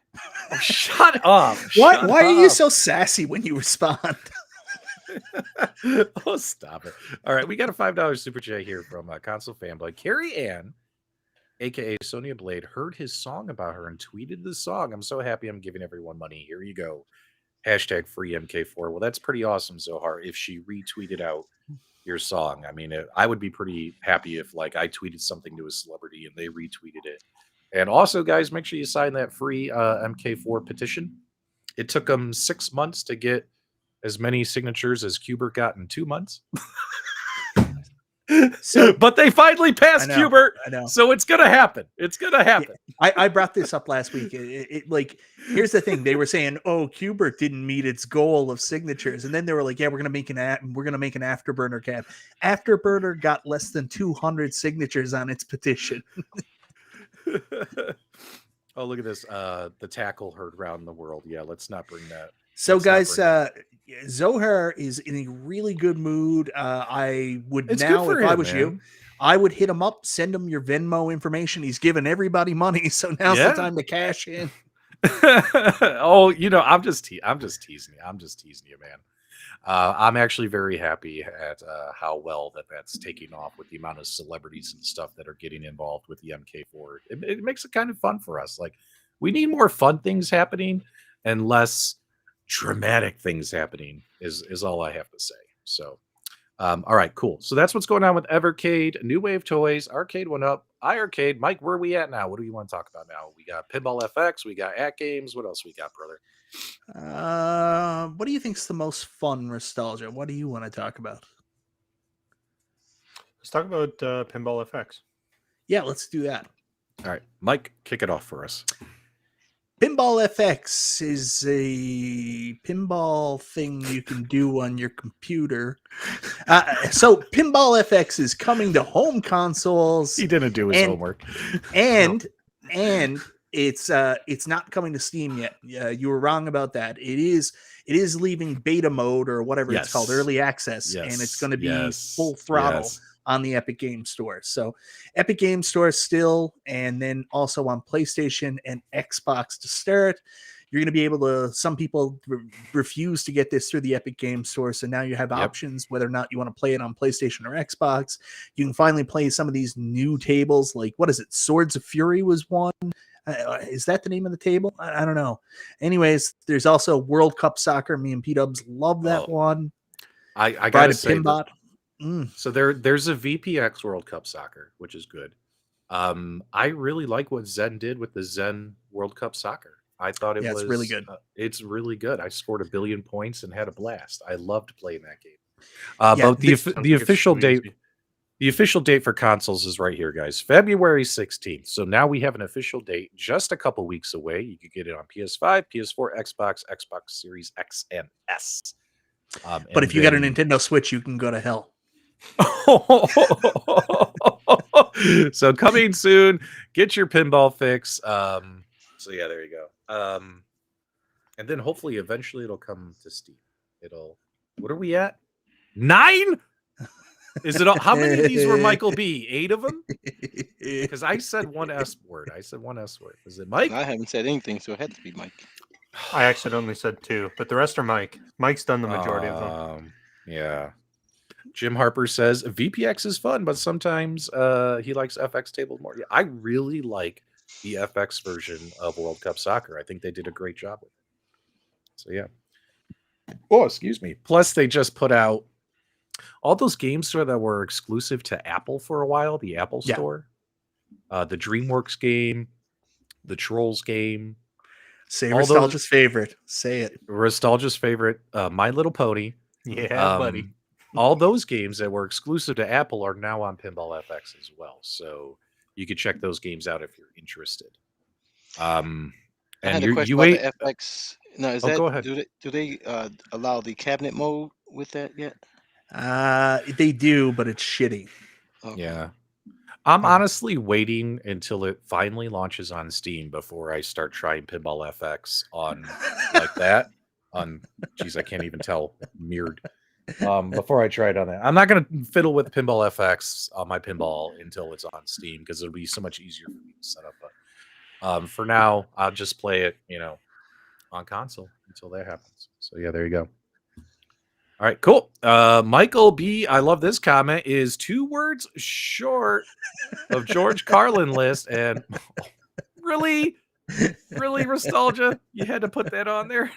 Oh, shut up. Why are you so sassy when you respond? Oh, stop it. All right, we got a $5 super chat here from Console Fanboy. Carrie Ann, aka Sonia Blade, heard his song about her and tweeted the song. I'm so happy I'm giving everyone money. Here you go. Hashtag free MK4. Well, that's pretty awesome, Zohar, if she retweeted out your song. I mean, I would be pretty happy if like I tweeted something to a celebrity and they retweeted it. And also, guys, make sure you sign that free MK4 petition. It took them 6 months to get as many signatures as Kubert got in 2 months. So- but they finally passed I know, Cubert, I know. so it's gonna happen. It's gonna happen. I brought this up last week. Like, here's the thing: they were saying, "Oh, Qbert didn't meet its goal of signatures," and then they were like, "Yeah, we're gonna make an Afterburner cap." Afterburner got less than 200 signatures on its petition. Oh, look at this! The tackle heard round the world. Yeah, let's not bring that. So, Let's not guys, bring Zohar is in a really good mood. I would It's now, good for if I him, was you, man. I would hit him up, send him your Venmo information. He's giving everybody money, so now's Yeah. the time to cash in. Oh, I'm just teasing you. I'm just teasing you, man. I'm actually very happy at how well that's taking off with the amount of celebrities and stuff that are getting involved with the MK4. It makes it kind of fun for us. Like, we need more fun things happening and less dramatic things happening is all I have to say. So, all right, cool. So that's what's going on with Evercade, New Wave Toys, Arcade1Up, iArcade. Mike, where are we at now? What do you want to talk about now? We got Pinball FX, we got AtGames. What else we got, brother? What do you think's the most fun nostalgia? What do you want to talk about? Let's talk about Pinball FX. Yeah, let's do that. All right, Mike, kick it off for us. Pinball FX is a pinball thing you can do on your computer. So Pinball FX is coming to home consoles. He didn't do his And- homework. and it's not coming to Steam yet. You were wrong about that. It is leaving beta mode or whatever it's called, Yes. early access, and it's going to be full throttle on the Epic Games Store. So Epic Games Store still, and then also on PlayStation and Xbox to start. You're going to be able to, some people refuse to get this through the Epic Games Store. So now you have options whether or not you want to play it on PlayStation or Xbox. You can finally play some of these new tables. Like, what is it? Swords of Fury was one. Is that the name of the table? I don't know. Anyways, there's also World Cup Soccer. Me and PDUBS love that one. I gotta say, Pinbot. so there's a VPX World Cup Soccer, which is good. I really like what Zen did with the Zen World Cup Soccer. I thought it was it's really good. It's really good. I scored 1 billion points and had a blast. I loved playing that game. But the official date, the official date for consoles is right here, guys. February 16th. So now we have an official date, just a couple weeks away. You could get it on PS5, PS4, Xbox, Xbox Series X and S. But if you got a Nintendo Switch, you can go to hell. So coming soon, get your pinball fix. So yeah, there you go. And then hopefully eventually it'll come to Steam. What are we at? 9? Is it all, how many of these were Michael B? 8 of them? Because I said one S word. Is it Mike? I haven't said anything, so it had to be Mike. I accidentally said 2, but the rest are Mike. Mike's done the majority of them. Yeah. Jim Harper says VPX is fun, but sometimes he likes FX tables more. Yeah, I really like the FX version of World Cup Soccer. I think they did a great job with it. So yeah. Oh, excuse me. Plus, they just put out all those games that were exclusive to Apple for a while. The Apple Store, the DreamWorks game, the Trolls game. Say Nostalgia's favorite. Say it. Nostalgia's favorite. My Little Pony. Yeah, buddy. All those games that were exclusive to Apple are now on Pinball FX as well. So you can check those games out if you're interested. And I had a question about the FX. No, is that, go ahead. Do they allow the cabinet mode with that yet? They do, but it's shitty. Okay. Yeah. I'm honestly waiting until it finally launches on Steam before I start trying Pinball FX on like that. Geez, I can't even tell. Mirrored. Before I try it on that. I'm not going to fiddle with Pinball FX on my pinball until it's on Steam because it'll be so much easier for me to set up. But for now, I'll just play it, on console until that happens. So yeah, there you go. All right, cool. Michael B, I love this comment, is 2 words short of George Carlin list. And really, Nostalgia? You had to put that on there?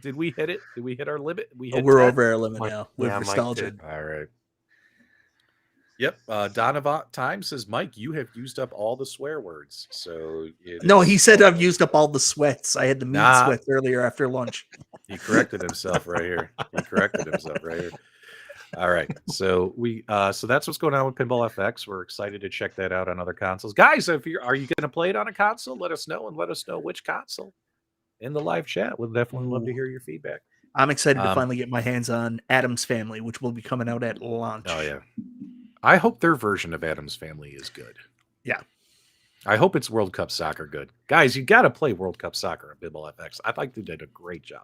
Did we hit it? Did we hit our limit? We're over our limit now with Nostalgia. All right. Yep. Donovan Time says, Mike, you have used up all the swear words. So no, he said I've used up all the sweats. I had the meat sweats earlier after lunch. He corrected himself right here. All right. So so that's what's going on with Pinball FX. We're excited to check that out on other consoles. Guys, are you going to play it on a console? Let us know, and let us know which console in the live chat. We'd definitely love to hear your feedback. I'm excited to finally get my hands on Adam's Family, which will be coming out at launch. Oh yeah. I hope their version of Adam's Family is good. Yeah. I hope it's World Cup Soccer good. Guys, you got to play World Cup Soccer on Pinball FX. I think they did a great job.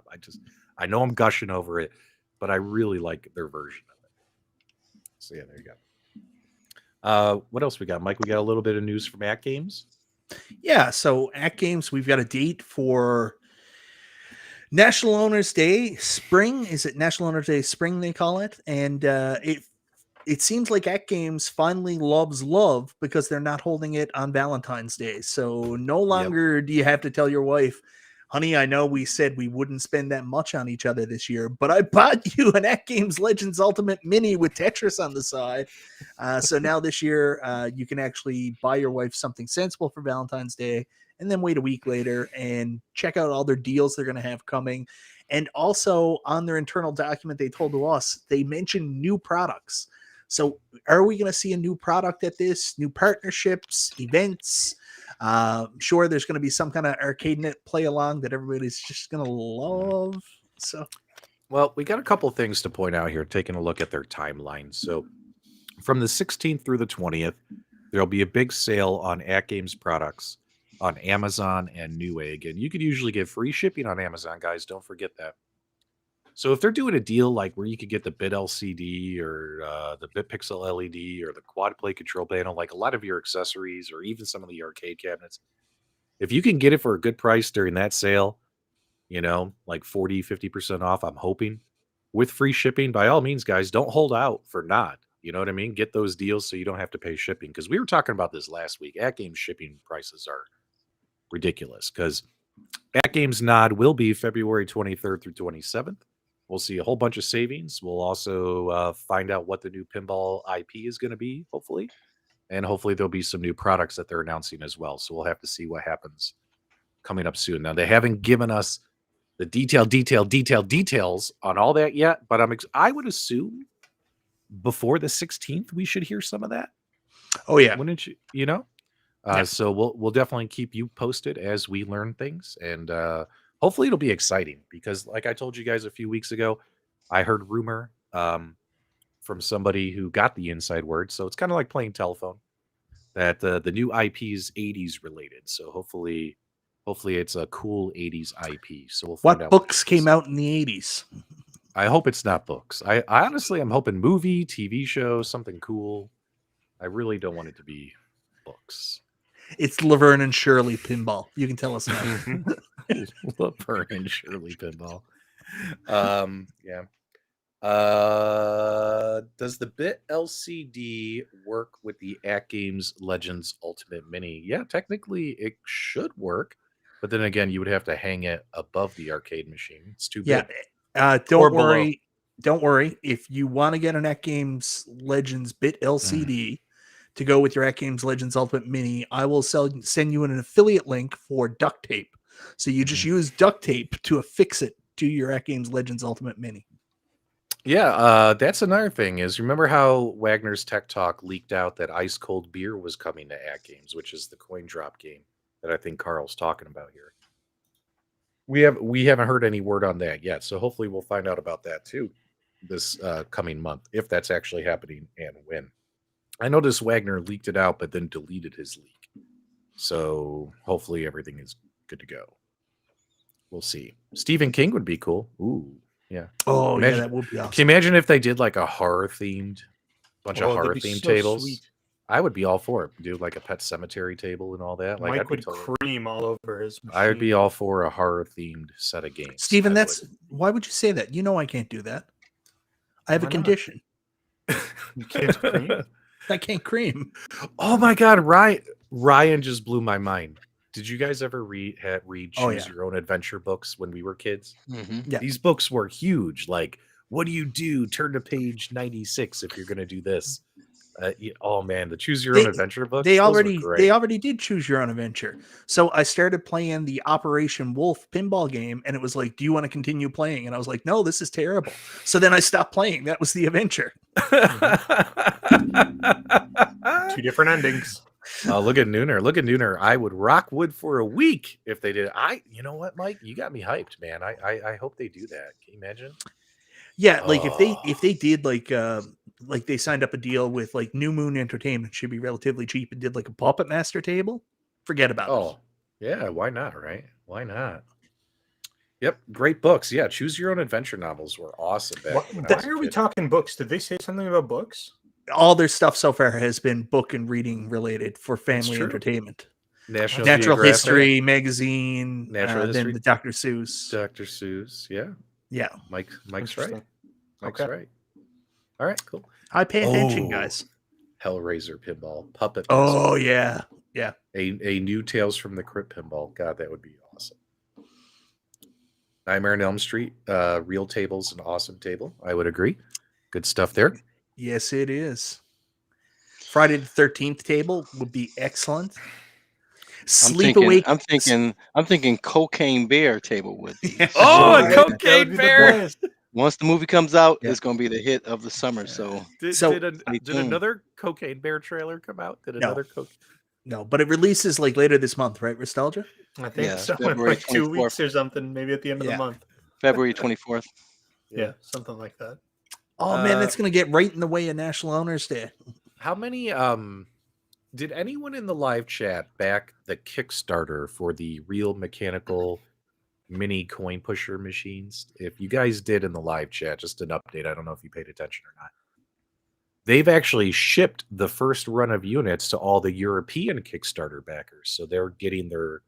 I know I'm gushing over it, but I really like their version of it. So yeah, there you go. What else we got, Mike? We got a little bit of news from AtGames. Yeah, so AtGames, we've got a date for National Owners Day Spring. Is it National Owners Day Spring they call it? And it seems like AtGames finally loves love because they're not holding it on Valentine's Day. So no longer do you have to tell your wife, honey, I know we said we wouldn't spend that much on each other this year, but I bought you an AtGames Legends Ultimate Mini with Tetris on the side. So now this year, you can actually buy your wife something sensible for Valentine's Day and then wait a week later and check out all their deals they're going to have coming. And also on their internal document, they told to us, they mentioned new products. So are we going to see a new product at this? New partnerships, events? Sure, there's going to be some kind of Arcade1Up play along that everybody's just going to love. So, well, we got a couple things to point out here, taking a look at their timeline. So from the 16th through the 20th, there'll be a big sale on AtGames products on Amazon and Newegg. And you could usually get free shipping on Amazon, guys. Don't forget that. So if they're doing a deal like where you could get the bit LCD or the bit pixel LED or the quad play control panel, like a lot of your accessories or even some of the arcade cabinets, if you can get it for a good price during that sale, you know, like 40, 50% off, I'm hoping, with free shipping, by all means, guys, don't hold out for not. You know what I mean? Get those deals so you don't have to pay shipping. Because we were talking about this last week. AtGames shipping prices are ridiculous because AtGames Nod will be February 23rd through 27th. We'll see a whole bunch of savings. We'll also find out what the new pinball IP is going to be, hopefully. And hopefully there'll be some new products that they're announcing as well. So we'll have to see what happens coming up soon. Now, they haven't given us the details on all that yet, but I would assume before the 16th, we should hear some of that. oh yeah, Wouldn't you? You know? So we'll definitely keep you posted as we learn things. And hopefully it'll be exciting because like I told you guys a few weeks ago, I heard rumor from somebody who got the inside word. So it's kind of like playing telephone that the new IP is 80s related. So hopefully it's a cool 80s IP. So we'll find out what books came out in the 80s. I hope it's not books. I honestly, I'm hoping movie, TV show, something cool. I really don't want it to be books. It's Laverne and Shirley pinball. You can tell us now. Laverne and Shirley pinball. Yeah. Does the bit LCD work with the AtGames Legends Ultimate Mini? Yeah, technically it should work, but then again, you would have to hang it above the arcade machine. It's too big. Don't worry. Don't worry. If you want to get an AtGames Legends bit LCD to go with your AtGames Legends Ultimate Mini, I will send you an affiliate link for duct tape. So you just use duct tape to affix it to your AtGames Legends Ultimate Mini. Yeah, that's another thing is remember how Wagner's Tech Talk leaked out that Ice Cold Beer was coming to AtGames, which is the coin drop game that I think Carl's talking about here. We haven't heard any word on that yet, so hopefully we'll find out about that too this coming month, if that's actually happening and when. I noticed Wagner leaked it out, but then deleted his leak. So hopefully everything is good to go. We'll see. Stephen King would be cool. Ooh, yeah. Oh, yeah, that would be awesome. Can you imagine if they did like a horror-themed, bunch of horror-themed tables? Sweet. I would be all for it. Do like a Pet Cemetery table and all that. Like, Mike would cream all over his machine. I would be all for a horror-themed set of games. Steven, why would you say that? You know I can't do that. I have a condition. You can't cream? I can't cream. Oh my God, Ryan just blew my mind. Did you guys ever read Choose Your Own Adventure books when we were kids? Mm-hmm. Yeah. These books were huge. Like, what do you do? Turn to page 96 if you're going to do this. Oh man, the Choose Your Own Adventure books. They those were already great. did Choose Your Own Adventure. So I started playing the Operation Wolf pinball game, and it was like, "Do you want to continue playing?" And I was like, "No, this is terrible." So then I stopped playing. That was the adventure. Two different endings. Look at Nooner. Look at Nooner. I would rock wood for a week if they did. You know what, Mike? You got me hyped, man. I hope they do that. Can you imagine? Yeah, like if they did like they signed up a deal with like New Moon Entertainment, should be relatively cheap, and did like a Puppet Master table, forget about it. Oh, yeah. Why not? Right? Why not? Yep, great books. Yeah, Choose Your Own Adventure novels were awesome. Why are we talking books? Did they say something about books? All their stuff so far has been book and reading related for family entertainment. Natural History magazine, then the Dr. Seuss. Dr. Seuss, yeah. Yeah. Mike's right. Mike's right. All right, cool. I pay attention, guys. Hellraiser pinball, Puppet. Oh, yeah. Yeah. A new Tales from the Crypt pinball. God, that would be awesome. Nightmare on Elm Street, real table's an awesome table. I would agree. Good stuff there. Yes, it is. Friday the 13th table would be excellent. I'm thinking Cocaine Bear table would be. A Cocaine Bear. Once the movie comes out, it's going to be the hit of the summer. So did another Cocaine Bear trailer come out? No, but it releases like later this month, right? Nostalgia? I think so. In like 2 weeks or something, maybe at the end of the month. February 24th. Yeah, something like that. Oh man, that's gonna get right in the way of National Owners Day. How many did anyone in the live chat back the Kickstarter for the real mechanical mini coin pusher machines? If you guys did in the live chat, just an update. I don't know if you paid attention or not. They've actually shipped the first run of units to all the European Kickstarter backers. So they're getting their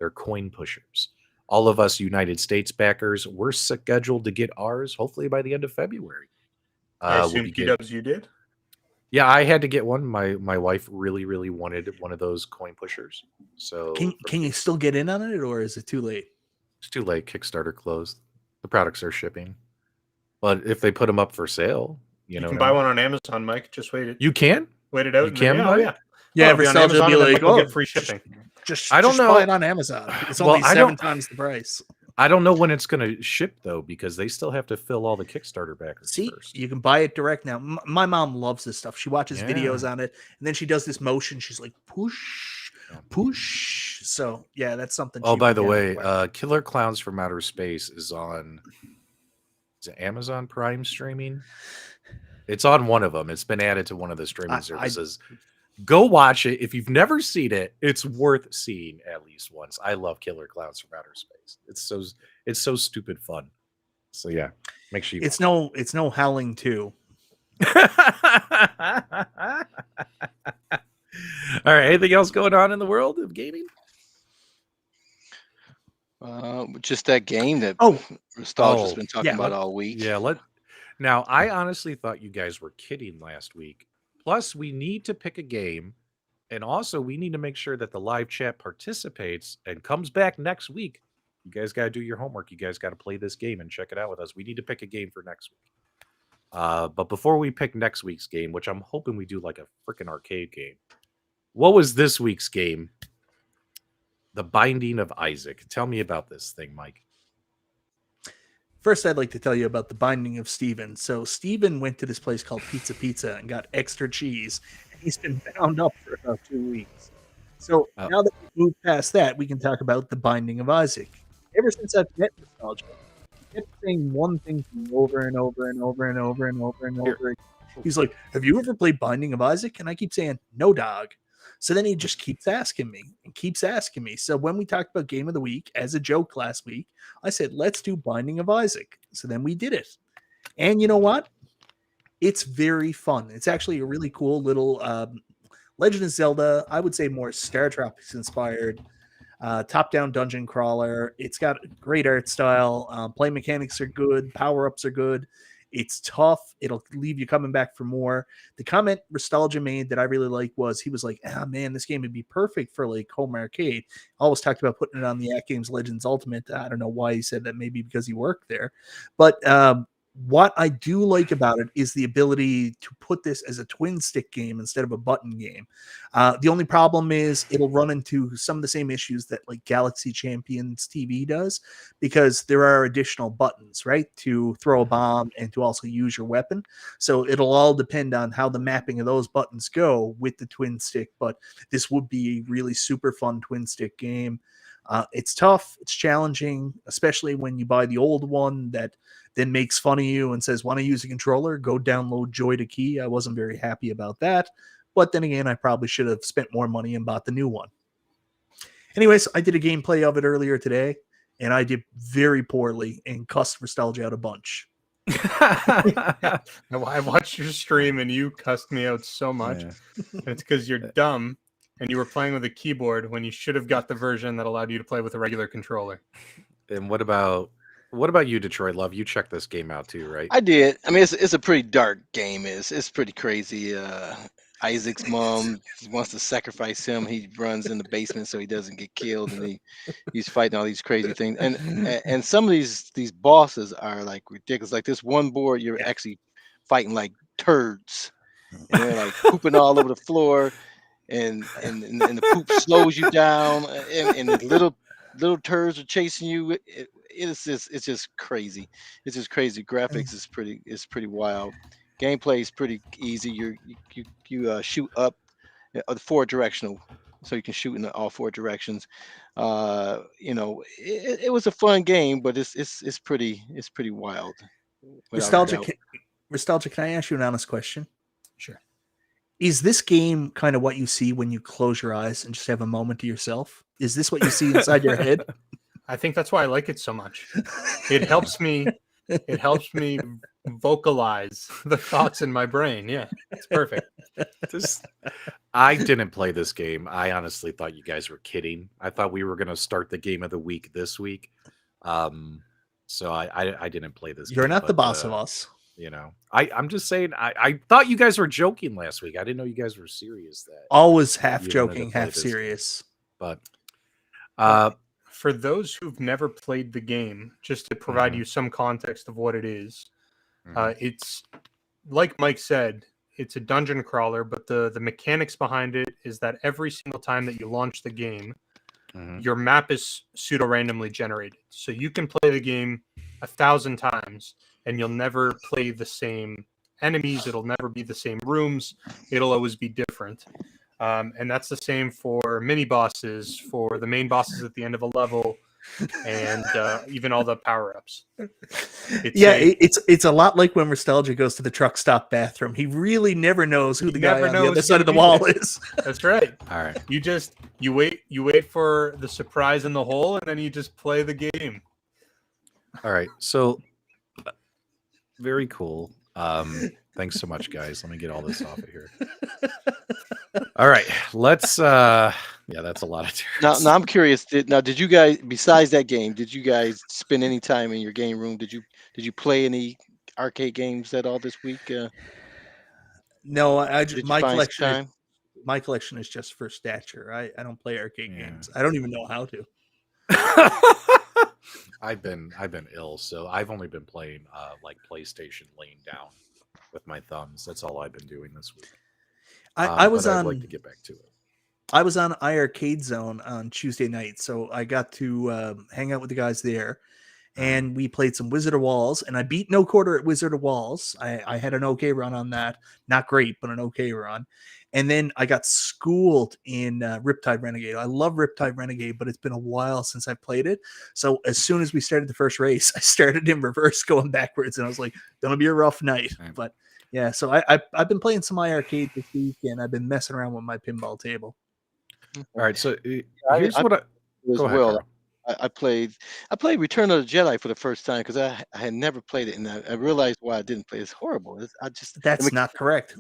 coin pushers. All of us United States backers, we're scheduled to get ours hopefully by the end of February. I assume PDUBS you did? Yeah, I had to get one. My wife really, really wanted one of those coin pushers. So can you still get in on it, or is it too late? It's too late. Kickstarter closed. The products are shipping. But if they put them up for sale, you can buy one on Amazon, Mike. Just wait it. You can? Wait it out. You can buy it? Yeah, Nostalgia will be like, get free shipping. I don't know. Buy it on Amazon. It's only 7 times the price. I don't know when it's going to ship though, because they still have to fill all the Kickstarter backers first. You can buy it direct now. My mom loves this stuff. She watches videos on it, and then she does this motion. She's like, push, push. So yeah, that's something. Oh, by the way, Killer Clowns from Outer Space is on. Is it Amazon Prime streaming? It's on one of them. It's been added to one of the streaming services. Go watch it. If you've never seen it, it's worth seeing at least once. I love Killer Clowns from Outer Space. It's so stupid fun. So yeah, make sure you It's no Howling 2. All right, anything else going on in the world of gaming? Just that game that Nostalgia's been talking about all week. Yeah, now I honestly thought you guys were kidding last week. Plus, we need to pick a game, and also we need to make sure that the live chat participates and comes back next week. You guys got to do your homework. You guys got to play this game and check it out with us. We need to pick a game for next week. But before we pick next week's game, which I'm hoping we do like a freaking arcade game, what was this week's game? The Binding of Isaac. Tell me about this thing, Mike. First, I'd like to tell you about the Binding of Steven. So Steven went to this place called Pizza Pizza and got extra cheese. And he's been bound up for about 2 weeks. So now that we've moved past that, we can talk about the Binding of Isaac. Ever since I've met Nostalgia, he kept saying one thing to me over and over and over and over and over and over. He's like, "Have you ever played Binding of Isaac?" And I keep saying, "No, dog." So then he just keeps asking me and keeps asking me. So when we talked about Game of the Week as a joke last week, I said, let's do Binding of Isaac. So then we did it. And you know what? It's very fun. It's actually a really cool little Legend of Zelda, I would say more Star Tropics inspired, top-down dungeon crawler. It's got a great art style. Play mechanics are good. Power-ups are good. It's tough. It'll leave you coming back for more. The comment Nostalgia made that I really liked was, he was like, man, this game would be perfect for like home arcade. Always talked about putting it on the AtGames Legends Ultimate. I don't know why he said that, maybe because he worked there. But What I do like about it is the ability to put this as a twin stick game instead of a button game. The only problem is it'll run into some of the same issues that like Galaxy Champions TV does, because there are additional buttons, right, to throw a bomb and to also use your weapon. So it'll all depend on how the mapping of those buttons go with the twin stick. But this would be a really super fun twin stick game. It's tough, it's challenging, especially when you buy the old one that then makes fun of you and says, want to use a controller? Go download Joy to Key. I wasn't very happy about that. But then again, I probably should have spent more money and bought the new one. Anyways, I did a gameplay of it earlier today, and I did very poorly and cussed Nostalgia out a bunch. I watched your stream and you cussed me out so much. Yeah. And it's because you're dumb and you were playing with a keyboard when you should have got the version that allowed you to play with a regular controller. And what about you, Detroit Love? You checked this game out too, right? I did. I mean, it's a pretty dark game. It's pretty crazy. Isaac's mom wants to sacrifice him. He runs in the basement so he doesn't get killed, and he's fighting all these crazy things. And some of these bosses are like ridiculous. Like this one board, you're actually fighting like turds, and they're like pooping all over the floor, and the poop slows you down, and the little turds are chasing you. It's just crazy. It's just crazy. Graphics is pretty wild. Gameplay is pretty easy. You shoot up, four directional, so you can shoot in all four directions. It was a fun game, but it's pretty wild. Nostalgia, can I ask you an honest question? Sure. Is this game kind of what you see when you close your eyes and just have a moment to yourself? Is this what you see inside your head? I think that's why I like it so much. It helps me vocalize the thoughts in my brain. Yeah, it's perfect. I didn't play this game. I honestly thought you guys were kidding. I thought we were going to start the game of the week this week. So I didn't play this You're game. not the boss of us. I'm just saying, I thought you guys were joking last week. I didn't know you guys were serious. Always half joking, half serious. But for those who've never played the game, just to provide you some context of what it is, it's like Mike said, it's a dungeon crawler, but the mechanics behind it is that every single time that you launch the game, your map is pseudo-randomly generated. So you can play the game 1,000 times, and you'll never play the same enemies. It'll never be the same rooms. It'll always be different. And that's the same for mini bosses, for the main bosses at the end of a level, and even all the power-ups. It's a lot like when Nostalgia goes to the truck stop bathroom. He really never knows who the guy on the other side of the wall is. That's right. All right. You wait for the surprise in the hole, and then you just play the game. All right. So very cool. Thanks so much, guys. Let me get all this off of here. All right, let's that's a lot of turns. Now I'm curious. Did you guys, besides that game, did you guys spend any time in your game room? Did you play any arcade games at all this week? No, my collection is just for stature. I don't play arcade games. I don't even know how to. I've been ill, so I've only been playing like PlayStation laying down with my thumbs. That's all I've been doing this week. I'd like to get back to it. I was on iArcade Zone on Tuesday night, so I got to hang out with the guys there, and we played some Wizard of Walls, and I beat No Quarter at Wizard of Walls. I had an okay run on that. Not great, but an okay run. And then I got schooled in Riptide Renegade. I love Riptide Renegade, but it's been a while since I played it. So as soon as we started the first race, I started in reverse going backwards, and I was like, gonna be a rough night. But yeah, so I've been playing some iArcade this week, and I've been messing around with my pinball table. All right, so here's what I played Return of the Jedi for the first time because I had never played it, and I realized why I didn't play. It's horrible. That's not correct.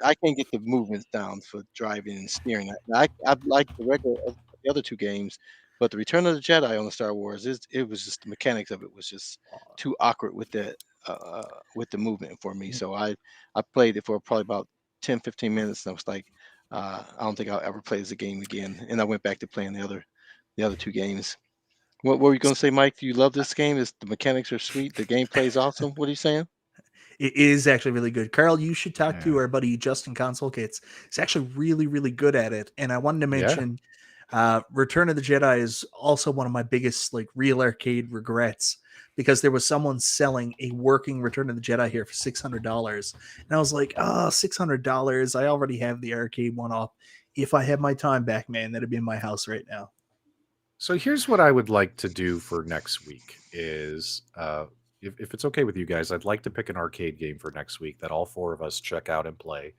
I can't get the movements down for driving and steering. I like the other two games, but the Return of the Jedi on the Star Wars, it was just the mechanics of it was just too awkward with the movement for me. So I played it for probably about 10-15 minutes, and I was like, I don't think I'll ever play this game again. And I went back to playing the other two games. What were you going to say, Mike? Do you love this game? The mechanics are sweet. The gameplay is awesome. What are you saying? It is actually really good. Carl, you should talk to Yeah. our buddy Justin Console Kits. He's actually really, really good at it. And I wanted to mention Return of the Jedi is also one of my biggest like real arcade regrets because there was someone selling a working Return of the Jedi here for $600. And I was like, oh, $600. I already have the Arcade1Up. If I had my time back, man, that'd be in my house right now. So here's what I would like to do for next week is if it's okay with you guys, I'd like to pick an arcade game for next week that all four of us check out and play.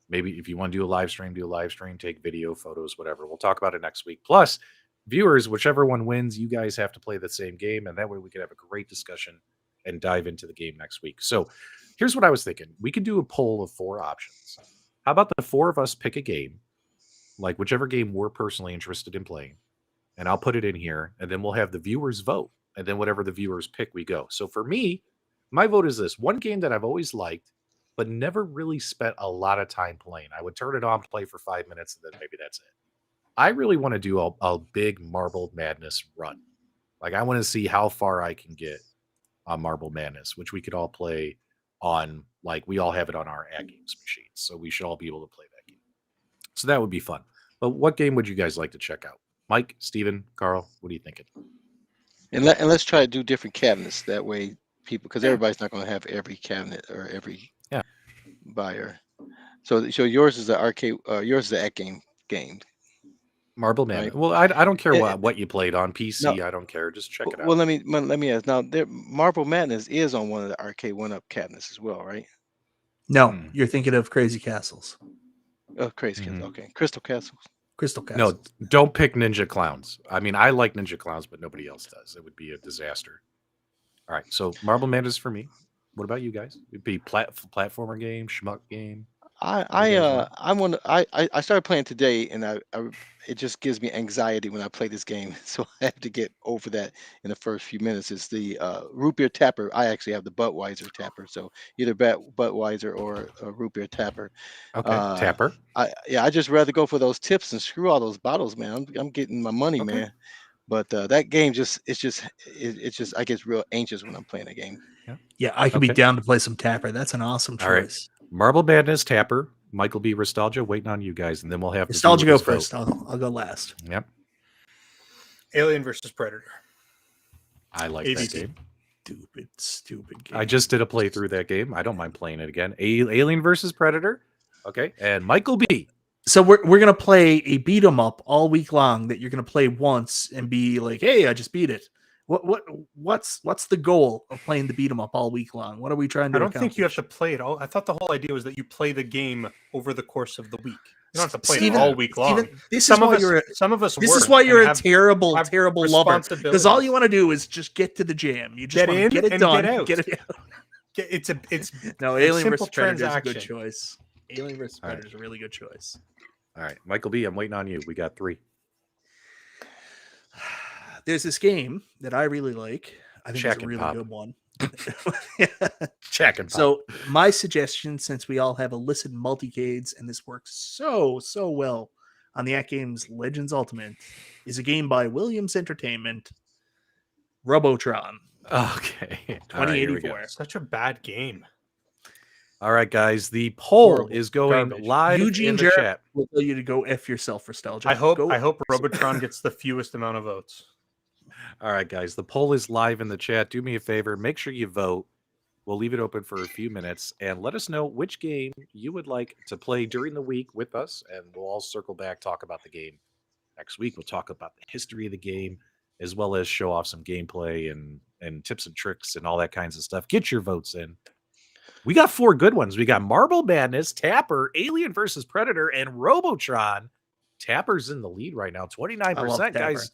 Maybe if you want to do a live stream, take video, photos, whatever. We'll talk about it next week. Plus, viewers, whichever one wins, you guys have to play the same game. And that way we can have a great discussion and dive into the game next week. So here's what I was thinking. We could do a poll of 4 options. How about the 4 of us pick a game, like whichever game we're personally interested in playing, and I'll put it in here, and then we'll have the viewers vote. And then whatever the viewers pick, we go. So for me, my vote is this. One game that I've always liked, but never really spent a lot of time playing. I would turn it on, play for 5 minutes, and then maybe that's it. I really want to do a big Marble Madness run. Like, I want to see how far I can get on Marble Madness, which we could all play on, like, we all have it on our AtGames machines. So we should all be able to play that game. So that would be fun. But what game would you guys like to check out? Mike, Steven, Carl, what are you thinking? And let's try to do different cabinets. That way, people, because everybody's not going to have every cabinet or every buyer. So yours is the arcade. Yours is the game. Marble Madness. Right. Well, I don't care what you played on PC. I don't care. Just check it out. Well, let me ask. Now, Marble Madness is on one of the Arcade1Up cabinets as well, right? No, you're thinking of Crazy Castles. Oh, Crazy Castles. Okay, Crystal Castles. Crystal Castles. No, don't pick Ninja Clowns. I mean, I like Ninja Clowns, but nobody else does. It would be a disaster. All right, so Marble Madness for me. What about you guys? It'd be platformer game, schmuck game. I started playing today, and it just gives me anxiety when I play this game. So I have to get over that in the first few minutes. It's the root beer tapper. I actually have the Budweiser tapper, so either Budweiser or a root beer tapper. Okay, tapper. I just rather go for those tips and screw all those bottles, man. I'm getting my money, man. But that game it's just I get real anxious when I'm playing a game. Yeah, I could be down to play some tapper. That's an awesome choice. All right. Marble Madness, Tapper, Michael B. Nostalgia, waiting on you guys, and then we'll have Nostalgia go first. I'll go last. Yep. Alien versus Predator. I like AVP. that game. Stupid game. I just did a playthrough of that game. I don't mind playing it again. Alien versus Predator. Okay, and Michael B. So we're gonna play a beat 'em up all week long that you're gonna play once and be like, hey, I just beat it. What's the goal of playing the beat 'em up all week long? What are we trying to I don't accomplish? think you have to play it all. I thought the whole idea was that you play the game over the course of the week. You don't have to play it all week long. Some of us. This is why you're a terrible lover. Because all you want to do is just get to the jam. You just want to get it done. Get it out. It's no, Alien vs. simple Predator is a transaction. good choice. Alien vs. Predator is a really good choice. All right, Michael B. I'm waiting on you. We got 3. There's this game that I really like. I think it's a really good one. Check and pop. So my suggestion, since we all have illicit multicades, and this works so well on the AtGames Legends Ultimate, is a game by Williams Entertainment, Robotron. Okay. 2084. Such a bad game. All right, guys. The poll Horrible. is going Garbage. live Eugene in the Jarrett chat. will tell you to go F yourself, Nostalgia. I hope Go Robotron gets the fewest amount of votes. All right, guys. The poll is live in the chat. Do me a favor. Make sure you vote. We'll leave it open for a few minutes and let us know which game you would like to play during the week with us. And we'll all circle back, talk about the game next week. We'll talk about the history of the game, as well as show off some gameplay and tips and tricks and all that kinds of stuff. Get your votes in. We got 4 good ones. We got Marble Madness, Tapper, Alien versus Predator, and Robotron. Tapper's in the lead right now, 29%. Guys,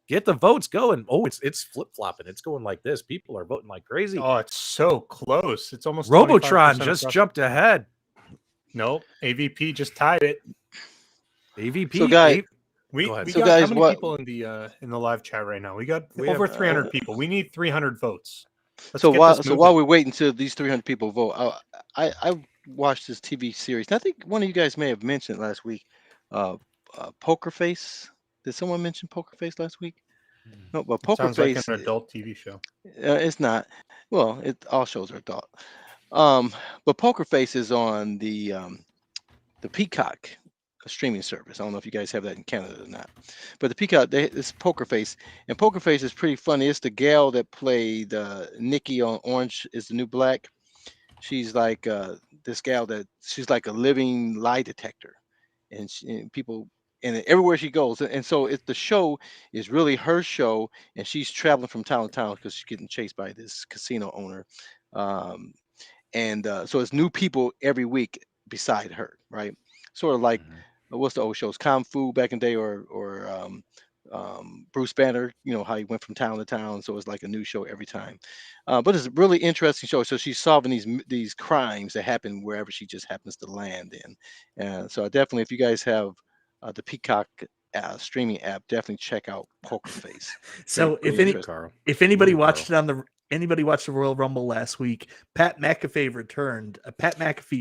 get the votes going. Oh, it's flip-flopping. It's going like this. People are voting like crazy. Oh, it's so close. It's almost Robotron 25% just across. jumped ahead. Nope. AVP just tied it. AVP. So, guys, We Go ahead. got So, guys, how many what- people in the live chat right now? We got We over have, 300 people. We need 300 votes. Let's So get while this so moving. while we wait until these 300 people vote, I watched this TV series. And I think one of you guys may have mentioned last week, Poker Face. Did someone mention Poker Face last week? No, but Poker Sounds like Face, an adult TV show. it's not. Well, all shows are adult. But Poker Face is on the Peacock streaming service. I don't know if you guys have that in Canada or not. But the Peacock, it's Poker Face, and Poker Face is pretty funny. It's the gal that played Nikki on Orange is the New Black. She's like this gal that she's like a living lie detector, and people and everywhere she goes, and so the show is really her show, and she's traveling from town to town because she's getting chased by this casino owner, um, and so it's new people every week beside her, right? Sort of like what's the old shows, Kung Fu back in the day, or Bruce Banner. You know how he went from town to town, so it's like a new show every time. But it's a really interesting show. So she's solving these crimes that happen wherever she just happens to land in. So definitely, if you guys have the Peacock streaming app, definitely check out Poker Face. So Very if anybody Love it, watched it on the anybody watched the Royal Rumble last week, Pat McAfee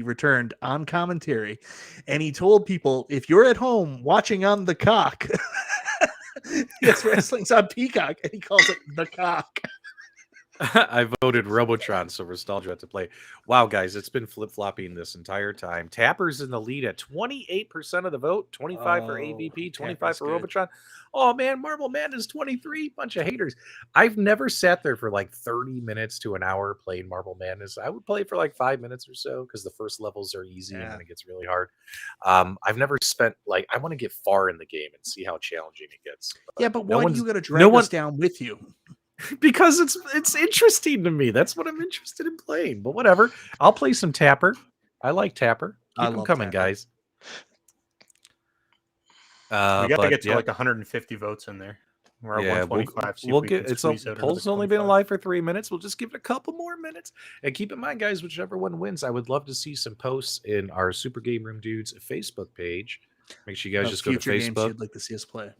returned on commentary, and he told people, if you're at home watching on the cock, yes, wrestling's on Peacock, and he calls it the cock. I voted Robotron, so Restalgia had to play. Wow, guys, it's been flip-flopping this entire time. Tapper's in the lead at 28% of the vote, 25 for AVP, 25 for Robotron. Oh, man, Marble Man is 23. Bunch of haters. I've never sat there for like 30 minutes to an hour playing Marble Madness. I would play for like 5 minutes or so because the first levels are easy and then it gets really hard. I've never spent, like, I want to get far in the game and see how challenging it gets. But why do you got to drag us down with you? Because it's interesting to me. That's what I'm interested in playing. But whatever, I'll play some Tapper. I like Tapper. Keep them coming, guys. We got to get to like 150 votes in there. We're at 125. We'll get it's poll's only been alive for 3 minutes. We'll just give it a couple more minutes. And keep in mind, guys, whichever one wins, I would love to see some posts in our Super GameRoom Dudes Facebook page. Make sure you guys just go to Facebook. Games you'd like to see us play.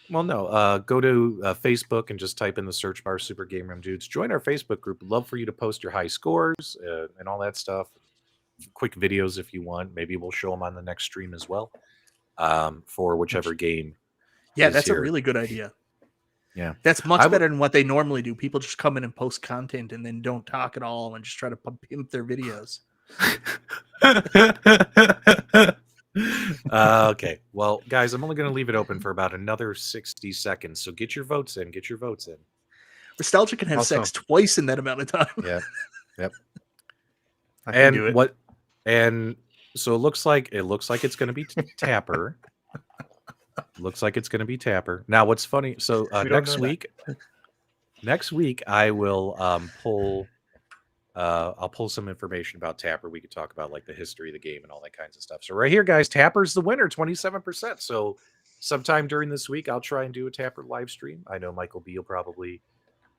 Well, no, go to Facebook and just type in the search bar Super GameRoom Dudes. Join our Facebook group. Love for you to post your high scores and all that stuff. Quick videos if you want. Maybe we'll show them on the next stream as well for whichever game. Yeah, that's a really good idea. Yeah, that's much better than what they normally do. People just come in and post content and then don't talk at all and just try to pimp their videos. Okay, well, guys, I'm only going to leave it open for about another 60 seconds, so get your votes in. Restalgia can have sex twice in that amount of time. Yep. I can do it. And so it looks like it's going to be Tapper. Looks like it's going to be Tapper. Now, what's funny? So next week I will pull. I'll pull some information about Tapper. We could talk about like the history of the game and all that kinds of stuff. So right here, guys, Tapper's the winner, 27%. So sometime during this week, I'll try and do a Tapper live stream. I know Michael B will probably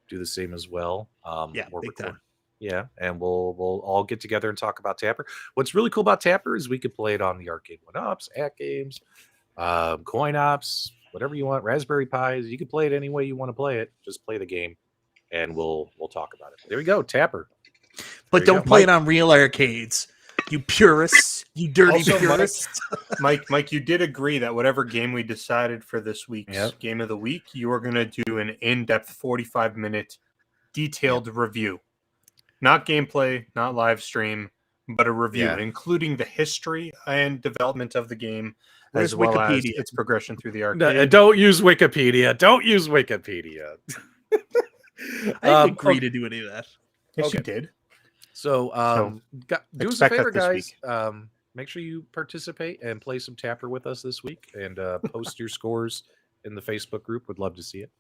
do the same as well. Big time. Yeah, and we'll all get together and talk about Tapper. What's really cool about Tapper is we could play it on the Arcade1Ups, AtGames, Coin Ops, whatever you want, Raspberry Pis. You can play it any way you want to play it. Just play the game, and we'll talk about it. There we go, Tapper. But don't play it on real arcades, you purists, you dirty purists. Mike, you did agree that whatever game we decided for this week's game of the week, you were going to do an in-depth 45-minute detailed review. Not gameplay, not live stream, but a review, including the history and development of the game, as well as its progression through the arcade. No, don't use Wikipedia. I didn't agree to do any of that. Yes, you did. So, do us a favor, guys. Make sure you participate and play some Tapper with us this week, and post your scores in the Facebook group. Would love to see it,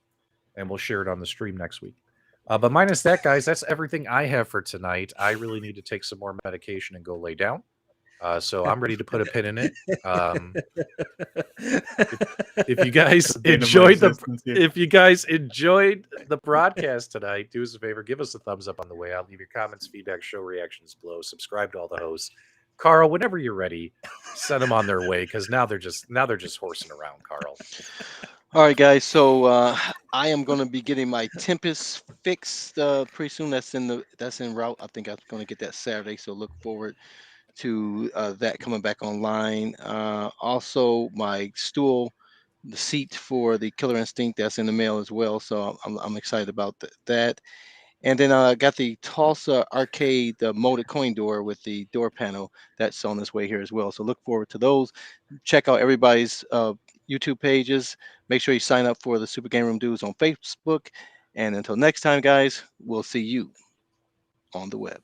and we'll share it on the stream next week. But minus that, guys, that's everything I have for tonight. I really need to take some more medication and go lay down. So I'm ready to put a pin in it. If you guys enjoyed the broadcast tonight, do us a favor, give us a thumbs up on the way out. Leave your comments, feedback, show reactions below. Subscribe to all the hosts. Carl, whenever you're ready, send them on their way because now they're just horsing around, Carl. All right, guys. So I am going to be getting my Tempest fixed pretty soon. That's en route. I think I'm going to get that Saturday. So look forward to that coming back online. Also, my stool seat for the Killer Instinct that's in the mail as well. So I'm excited about that. And then I got the Tulsa Arcade molded coin door with the door panel that's on its way here as well. So look forward to those. Check out everybody's YouTube pages. Make sure you sign up for the Super GameRoom Dudes on Facebook. And until next time, guys, we'll see you on the web.